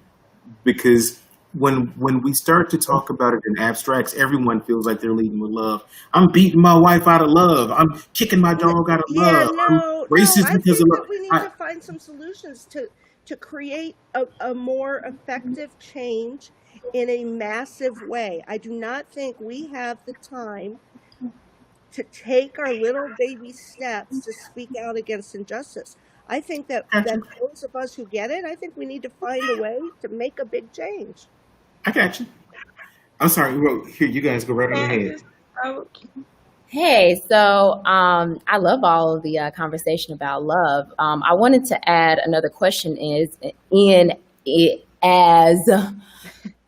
because when we start to talk about it in abstracts, everyone feels like they're leading with love. I'm beating my wife out of love. I'm kicking my dog out of love. I'm racist I because think of that we need to find some solutions to create a more effective change in a massive way. I do not think we have the time to take our little baby steps to speak out against injustice. I think that those of us who get it, I think we need to find a way to make a big change. I got you. I'm sorry. Well, here, you guys go right on ahead. Hey, so I love all of the conversation about love. I wanted to add another question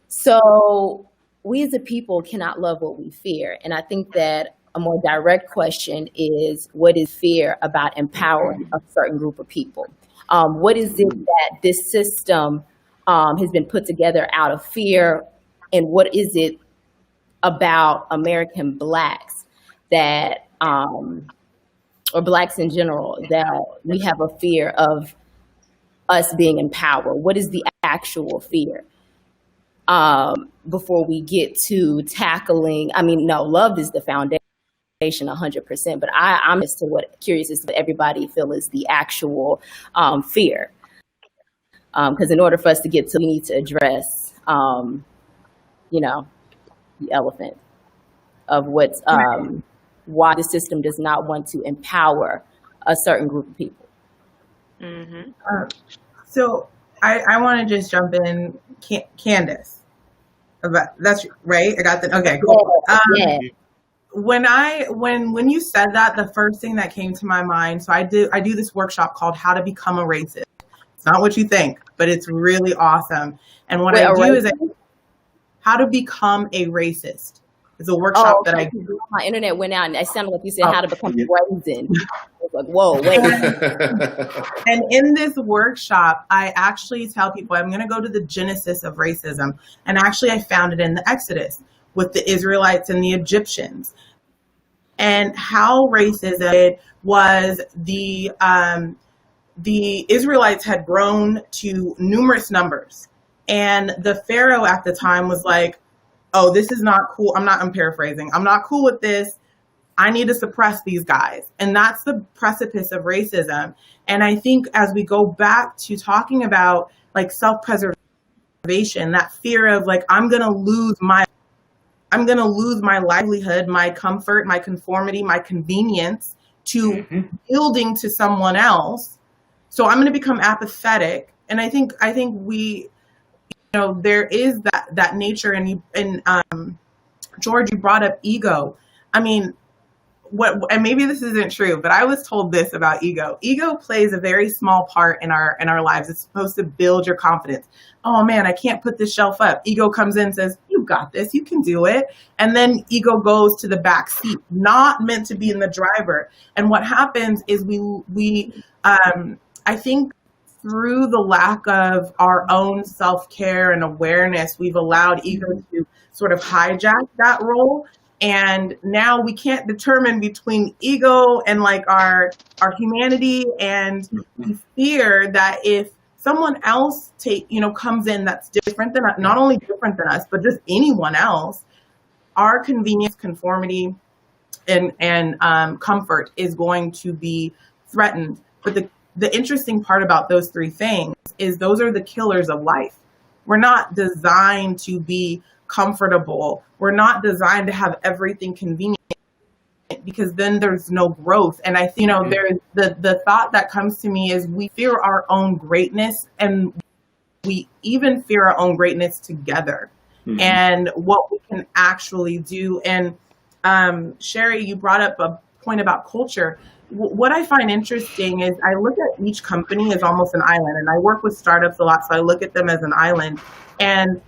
so we as a people cannot love what we fear. And I think that a more direct question is, what is fear about empowering a certain group of people? What is it that this system has been put together out of fear? And what is it about American Blacks that, or Blacks in general, that we have a fear of us being in power? What is the actual fear? Before we get to tackling, love is the foundation 100%, but I'm as to curious as to what everybody feel is the actual fear. Because in order for us to get to, we need to address, the elephant of what's, why the system does not want to empower a certain group of people. Mm-hmm. So I want to just jump in, Candice. That's right. I got that. Okay, cool. Yeah. When you said that, the first thing that came to my mind. So I do this workshop called How to Become a Racist. It's not what you think, but it's really awesome. And what I do is How to Become a Racist. It's a workshop that I do. My internet went out and it sounded like you said how to become brazen. I was like, whoa, wait. And in this workshop, I actually tell people I'm going to go to the genesis of racism. And actually, I found it in the Exodus with the Israelites and the Egyptians. And how racism was the Israelites had grown to numerous numbers. And the Pharaoh at the time was like, oh, this is not cool. I'm paraphrasing. I'm not cool with this. I need to suppress these guys. And that's the precipice of racism. And I think as we go back to talking about like self-preservation, that fear of like, I'm going to lose my livelihood, my comfort, my conformity, my convenience to yielding to someone else. So I'm going to become apathetic. And I think we, there is that nature, and George, you brought up ego. I mean, and maybe this isn't true, but I was told this about ego. Ego plays a very small part in our lives. It's supposed to build your confidence. Oh man, I can't put this shelf up. Ego comes in and says, you got this, you can do it. And then ego goes to the back seat, not meant to be in the driver. And what happens is I think through the lack of our own self-care and awareness, we've allowed ego to sort of hijack that role. And now we can't determine between ego and like our humanity, and we fear that if someone else comes in that's different than us, not only different than us, but just anyone else, our convenience, conformity, and comfort is going to be threatened. But the interesting part about those three things is those are the killers of life. We're not designed to be comfortable. We're not designed to have everything convenient, because then there's no growth. And I think, there's the thought that comes to me is we fear our own greatness, and we even fear our own greatness together and what we can actually do. And Shari, you brought up a point about culture. What I find interesting is I look at each company as almost an island, and I work with startups a lot, so I look at them as an island. And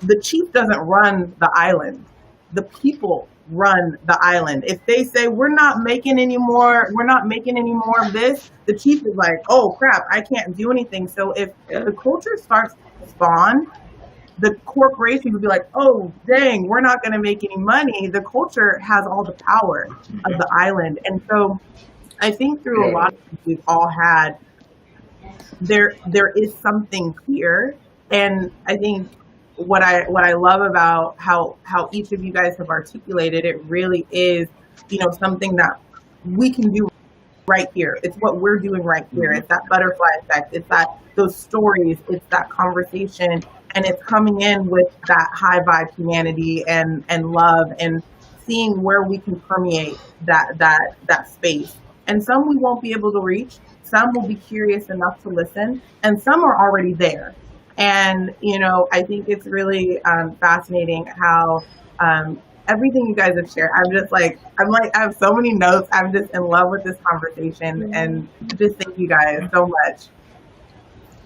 the chief doesn't run the island. The people run the island. If they say, we're not making any more of this, the chief is like, oh crap, I can't do anything. So if the culture starts to spawn, the corporation would be like, oh, dang, we're not going to make any money. The culture has all the power of the island. And so I think through a lot of things we've all had, there is something here. And I think what I love about how each of you guys have articulated, it really is, something that we can do right here. It's what we're doing right here. It's that butterfly effect. It's those stories. It's that conversation, and it's coming in with that high vibe humanity and love, and seeing where we can permeate that space. And some we won't be able to reach. Some will be curious enough to listen, and some are already there. And I think it's really fascinating how everything you guys have shared. I have so many notes. I'm just in love with this conversation, and just thank you guys so much.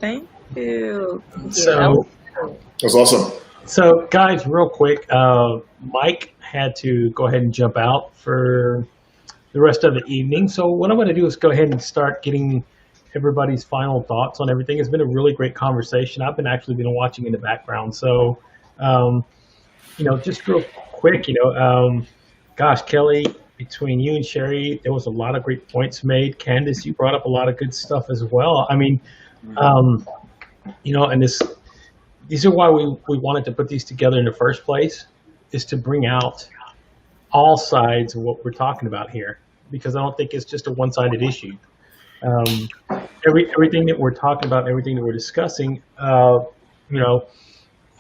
Thank you. So That's awesome. So guys, real quick, Mike had to go ahead and jump out for the rest of the evening. So what I'm going to do is go ahead and start getting everybody's final thoughts on everything. It's been a really great conversation. I've been watching in the background. So, just real quick, gosh, Kelly, between you and Shari, there was a lot of great points made. Candice, you brought up a lot of good stuff as well. I mean, and these are why we wanted to put these together in the first place, is to bring out all sides of what we're talking about here, because I don't think it's just a one-sided issue. Everything that we're talking about, everything that we're discussing,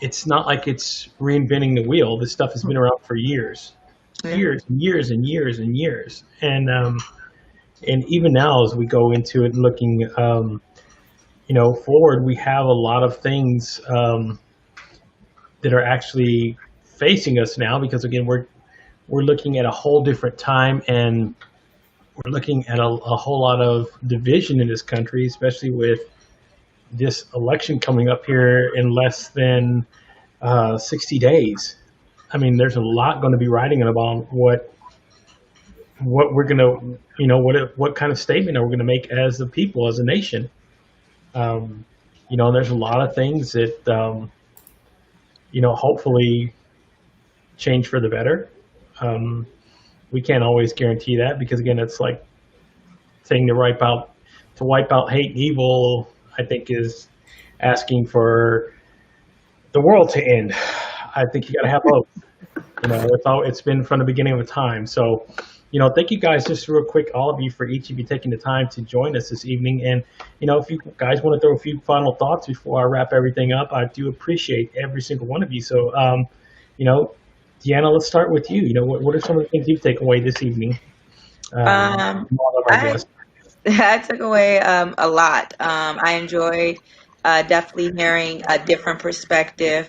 it's not like it's reinventing the wheel. This stuff has been around for years. And years. And even now, as we go into it, looking, forward, we have a lot of things that are actually facing us now, because again, we're looking at a whole different time, and we're looking at a whole lot of division in this country, especially with this election coming up here in less than 60 days. I mean, there's a lot going to be writing about what we're going to, what kind of statement are we going to make as a people, as a nation. There's a lot of things that, hopefully change for the better. We can't always guarantee that, because again, it's like saying to wipe out hate and evil, I think, is asking for the world to end. I think you got to have hope. It's been from the beginning of time. So, thank you guys, just real quick, all of you, for each of you taking the time to join us this evening. And, if you guys want to throw a few final thoughts before I wrap everything up, I do appreciate every single one of you. So, DeAnna, let's start with you. What are some of the things you've taken away this evening? I took away a lot. I enjoyed definitely hearing a different perspective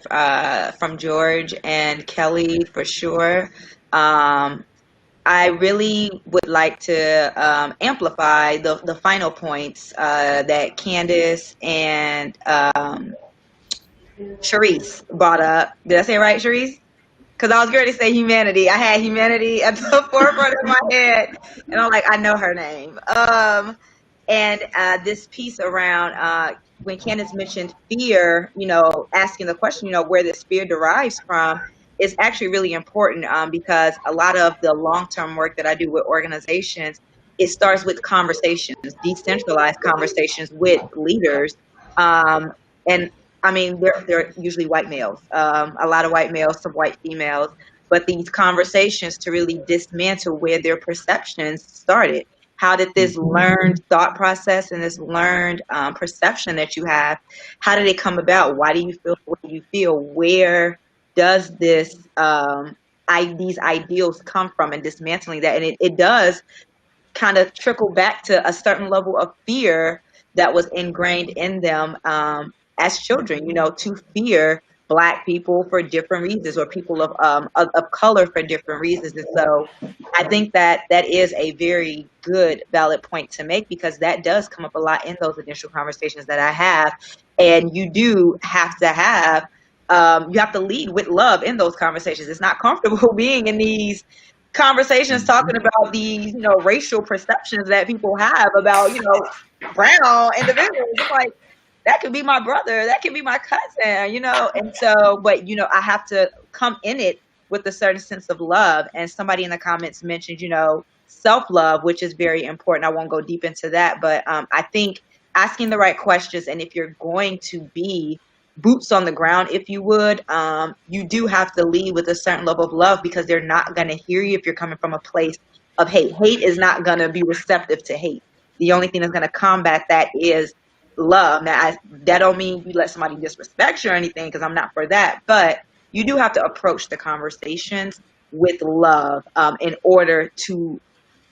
from George and Kelly, for sure. I really would like to amplify the final points that Candice and Charisse brought up. Did I say it right, Charisse? Because I was going to say humanity. I had humanity at the forefront of my head, and I'm like, I know her name. And this piece around when Candice mentioned fear, asking the question, where this fear derives from, is actually really important, because a lot of the long-term work that I do with organizations, it starts with conversations, decentralized conversations with leaders. And I mean, they're usually white males, a lot of white males, some white females, but these conversations to really dismantle where their perceptions started. How did this learned thought process and this learned perception that you have, how did it come about? Why do you feel what you feel? Where does this these ideals come from, and dismantling that? And it does kind of trickle back to a certain level of fear that was ingrained in them as children, to fear Black people for different reasons, or people of color for different reasons. And so I think that is a very good, valid point to make, because that does come up a lot in those initial conversations that I have. And you do have to have, you have to lead with love in those conversations. It's not comfortable being in these conversations talking about these, racial perceptions that people have about, brown individuals. It's like, that could be my brother, that could be my cousin, you know. And so, but you know, I have to come in it with a certain sense of love. And somebody in the comments mentioned, you know, self-love, which is very important. I won't go deep into that, but I think asking the right questions, and if you're going to be boots on the ground, if you would, you do have to lead with a certain level of love, because they're not going to hear you if you're coming from a place of hate. Hate is not going to be receptive to hate. The only thing that's going to combat that is love. Now, that don't mean you let somebody disrespect you or anything, because I'm not for that, but you do have to approach the conversations with love in order to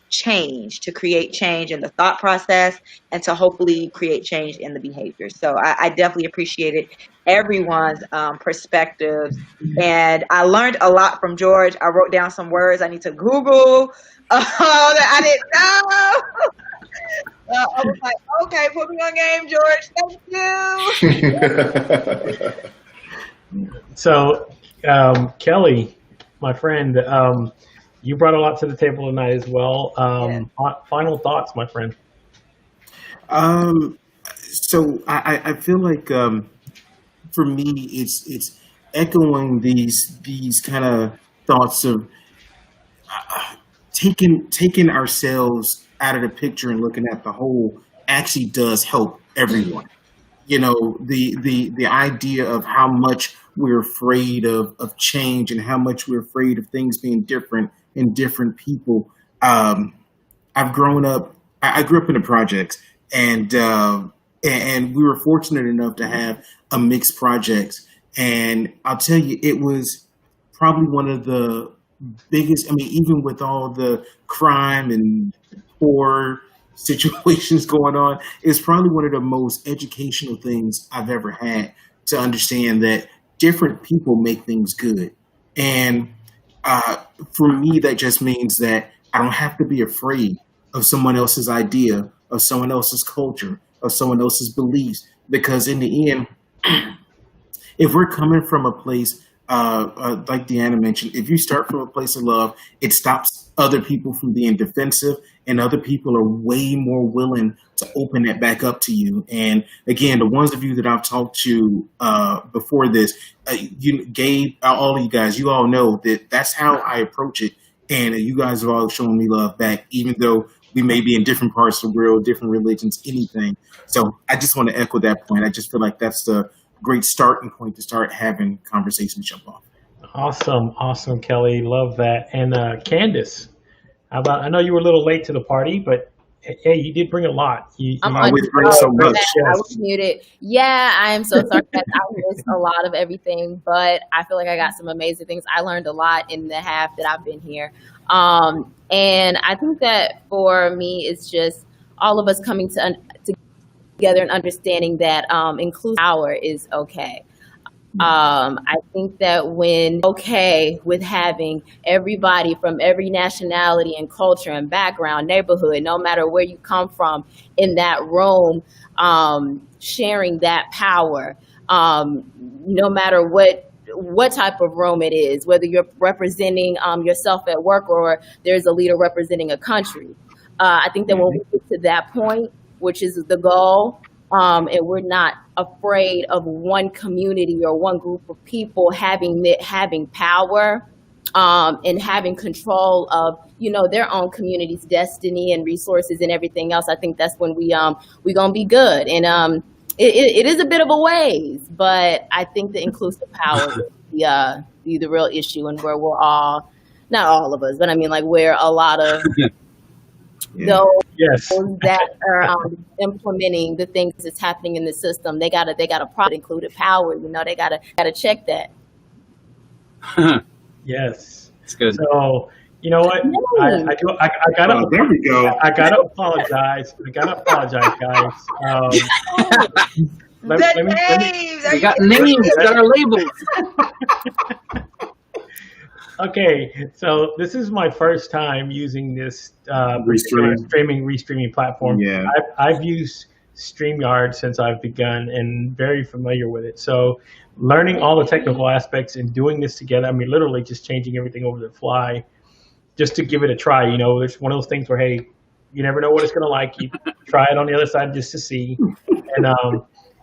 change, to create change in the thought process, and to hopefully create change in the behavior. So I definitely appreciated everyone's perspectives, and I learned a lot from George. I wrote down some words I need to Google that I didn't know. I was like, okay, put me on game, George. Thank you. So, Kelly, my friend, you brought a lot to the table tonight as well. Final thoughts, my friend. So I feel like for me, it's echoing these kind of thoughts of taking ourselves out of the picture and looking at the whole actually does help everyone. You know, the idea of how much we're afraid of change and how much we're afraid of things being different in different people. I've grown up. I grew up in the projects, and we were fortunate enough to have a mixed projects. And I'll tell you, it was probably one of the biggest. I mean, even with all the crime and poor situations going on, it's probably one of the most educational things I've ever had, to understand that different people make things good. And for me, that just means that I don't have to be afraid of someone else's idea, of someone else's culture, of someone else's beliefs, because in the end, if we're coming from a place, like DeAnna mentioned, if you start from a place of love, it stops other people from being defensive, and other people are way more willing to open that back up to you. And again, the ones of you that I've talked to before this, Gabe, all of you guys, you all know that that's how I approach it. And you guys have all shown me love back, even though we may be in different parts of the world, different religions, anything. So I just want to echo that point. I just feel like that's the great starting point to start having conversations jump off. Awesome, Kelly. Love that. And Candice, how about? I know you were a little late to the party, but hey, you did bring a lot. You always bring so much. I was muted. Yeah, I am so sorry that I missed a lot of everything, but I feel like I got some amazing things. I learned a lot in the half that I've been here. And I think that for me, it's just all of us coming together and understanding that inclusive power is okay. I think that when okay with having everybody from every nationality and culture and background, neighborhood, no matter where you come from in that room, sharing that power, no matter what type of room it is, whether you're representing yourself at work or there's a leader representing a country. I think that when we get to that point, which is the goal, and we're not afraid of one community or one group of people having power and having control of, their own community's destiny and resources and everything else. I think that's when we gonna be good. And it is a bit of a ways, but I think the inclusive power will be the real issue, and where we're all, not all of us, but I mean like where a lot of those that are implementing the things that's happening in the system, they gotta product included power. They gotta check that. Yes, it's good. So you know what? There we go. I gotta apologize. Guys. We got names, got our labels. Okay, so this is my first time using this restreaming platform. Yeah. I've used StreamYard since I've begun and very familiar with it. So learning all the technical aspects and doing this together, I mean, literally just changing everything over the fly just to give it a try. There's one of those things where, hey, you never know what it's going to like. You try it on the other side just to see. And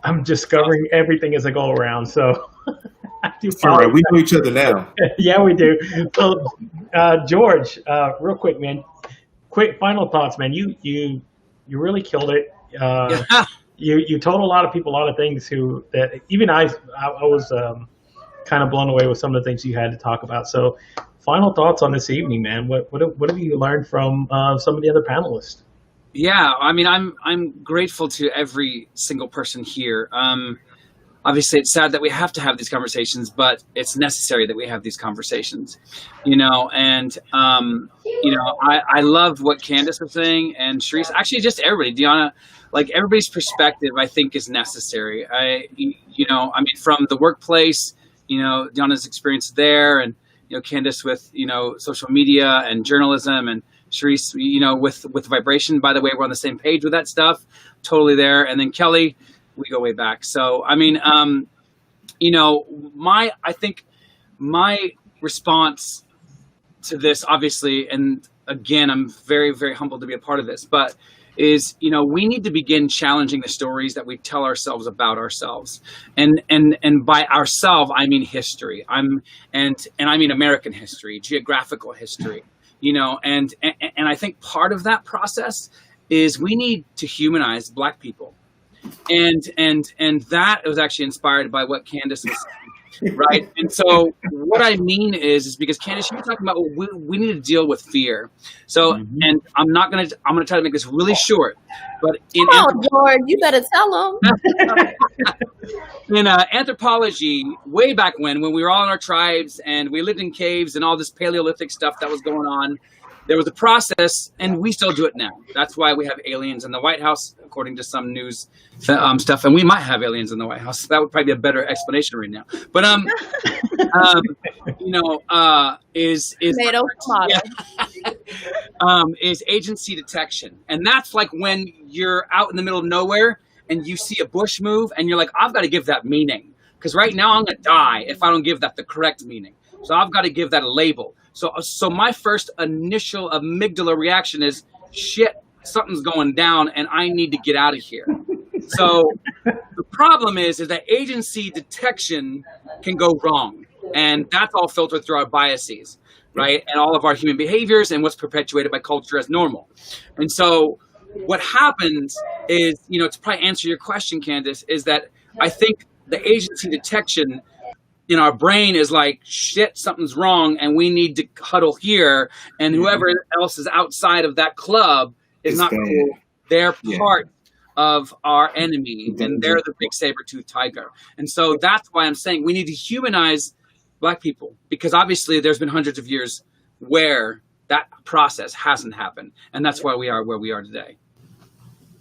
I'm discovering everything as I go around. So I do All right, we know each other now. Yeah, we do. So, George, real quick, man. Quick final thoughts, man. You really killed it. You told a lot of people a lot of things that even I was kind of blown away with some of the things you had to talk about. So, final thoughts on this evening, man. What have you learned from some of the other panelists? Yeah, I mean, I'm grateful to every single person here. Obviously, it's sad that we have to have these conversations, but it's necessary that we have these conversations, and, I loved what Candice was saying and Charisse, actually just everybody, DeAnna, like everybody's perspective, I think is necessary. From the workplace, DeAnna's experience there and, Candice with, social media and journalism and Charisse, with vibration, by the way, we're on the same page with that stuff, totally there. And then Kelly, we go way back. So, I think my response to this, obviously, and again, I'm very, very humbled to be a part of this, but is, we need to begin challenging the stories that we tell ourselves about ourselves. And by ourselves, I mean history. I mean American history, geographical history, and I think part of that process is we need to humanize Black people. And that was actually inspired by what Candice was saying, right? And so what I mean is because Candice, you were talking about we need to deal with fear. So, and I'm going to try to make this really short, but Come on, George, you better tell them. In anthropology, way back when we were all in our tribes and we lived in caves and all this Paleolithic stuff that was going on, there was a process, and we still do it now. That's why we have aliens in the White House, according to some news stuff. And we might have aliens in the White House. That would probably be a better explanation right now. But is is agency detection, and that's like when you're out in the middle of nowhere and you see a bush move, and you're like, I've got to give that meaning, because right now I'm gonna die if I don't give that the correct meaning. So I've got to give that a label. So my first initial amygdala reaction is, shit, something's going down and I need to get out of here. So the problem is that agency detection can go wrong. And that's all filtered through our biases, right? And all of our human behaviors and what's perpetuated by culture as normal. And so what happens is, to probably answer your question, Candice, is that I think the agency detection in our brain is like, shit, something's wrong and we need to huddle here. And whoever else is outside of that club is not cool. They're part of our enemy and they're the big saber-toothed tiger. And so that's why I'm saying we need to humanize Black people, because obviously there's been hundreds of years where that process hasn't happened. And that's why we are where we are today.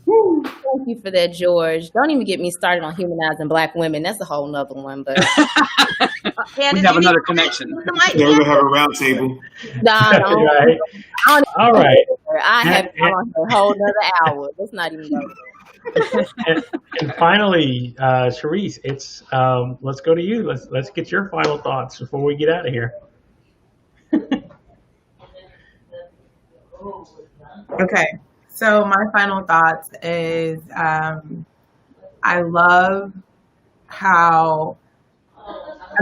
Thank you for that, George. Don't even get me started on humanizing Black women. That's a whole nother one. But we have another connection. Yeah, we're gonna have a round table. Right. All right. I have on a whole nother hour. That's not even over. and finally, Charisse, it's let's go to you. Let's get your final thoughts before we get out of here. Okay. So my final thoughts is I love how,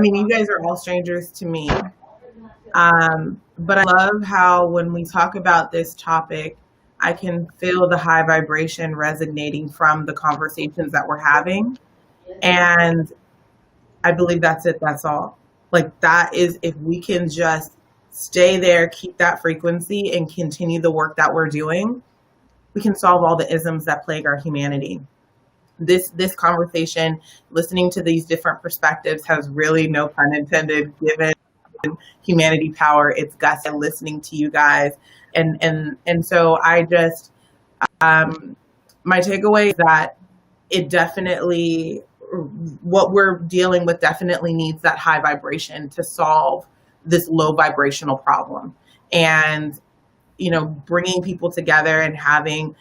you guys are all strangers to me, but I love how when we talk about this topic, I can feel the high vibration resonating from the conversations that we're having. And I believe that's it. That's all. Like that is, if we can just stay there, keep that frequency and continue the work that we're doing, we can solve all the isms that plague our humanity. This conversation, listening to these different perspectives has really, no pun intended, given humanity power. It's guts and listening to you guys. And so I just, my takeaway is that it definitely, what we're dealing with definitely needs that high vibration to solve this low vibrational problem. And bringing people together and having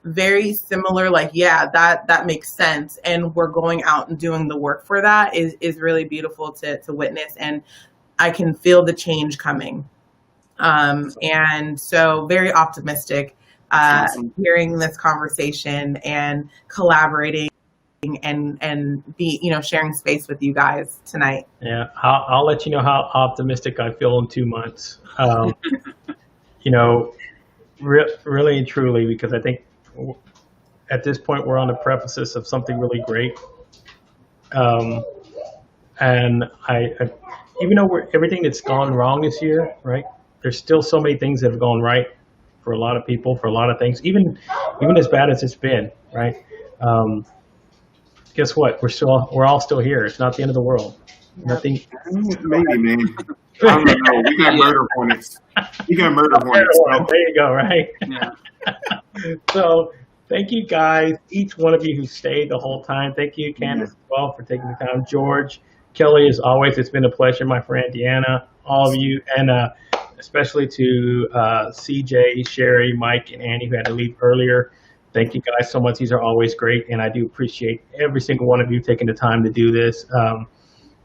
very similar, that makes sense. And we're going out and doing the work for that is really beautiful to witness. And I can feel the change coming. And so very optimistic, hearing this conversation and collaborating learning and be, sharing space with you guys tonight. Yeah, I'll let you know how optimistic I feel in 2 months. Really and truly, because I think at this point we're on the precipice of something really great. And I even though everything that's gone wrong this year, right? There's still so many things that have gone right for a lot of people, for a lot of things, even as bad as it's been, right? Guess what? We're all still here. It's not the end of the world. Nothing. Maybe, man. I don't know. We got murder hornets. So. There you go. Right. Yeah. So thank you guys, each one of you who stayed the whole time. Thank you, Candice, as well, for taking the time. George, Kelly, as always, it's been a pleasure. My friend DeAnna, all of you, and especially to CJ, Shari, Mike, and Annie, who had to leave earlier. Thank you guys so much. These are always great, and I do appreciate every single one of you taking the time to do this.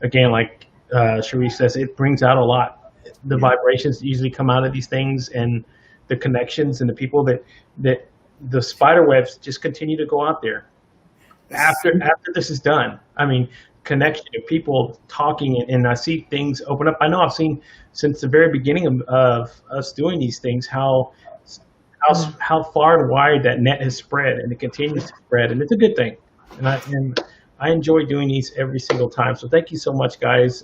Again, like Charisse says, it brings out a lot. The vibrations usually come out of these things, and the connections and the people that the spider webs just continue to go out there. After this is done, I mean, connection of people talking, and I see things open up. I know I've seen since the very beginning of us doing these things how far and wide that net has spread, and it continues to spread, and it's a good thing. And I enjoy doing these every single time. So thank you so much, guys.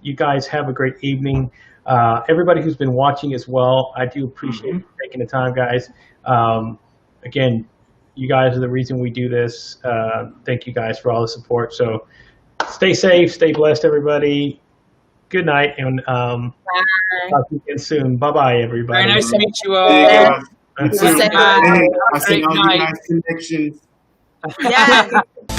You guys have a great evening. Everybody who's been watching as well, I do appreciate you taking the time, guys. Again, you guys are the reason we do this. Thank you guys for all the support. So stay safe, stay blessed, everybody. Good night, and talk to you again soon. Bye-bye, everybody. Very nice to meet you all. Hey, I Good see all night. you guys' connections. Yes.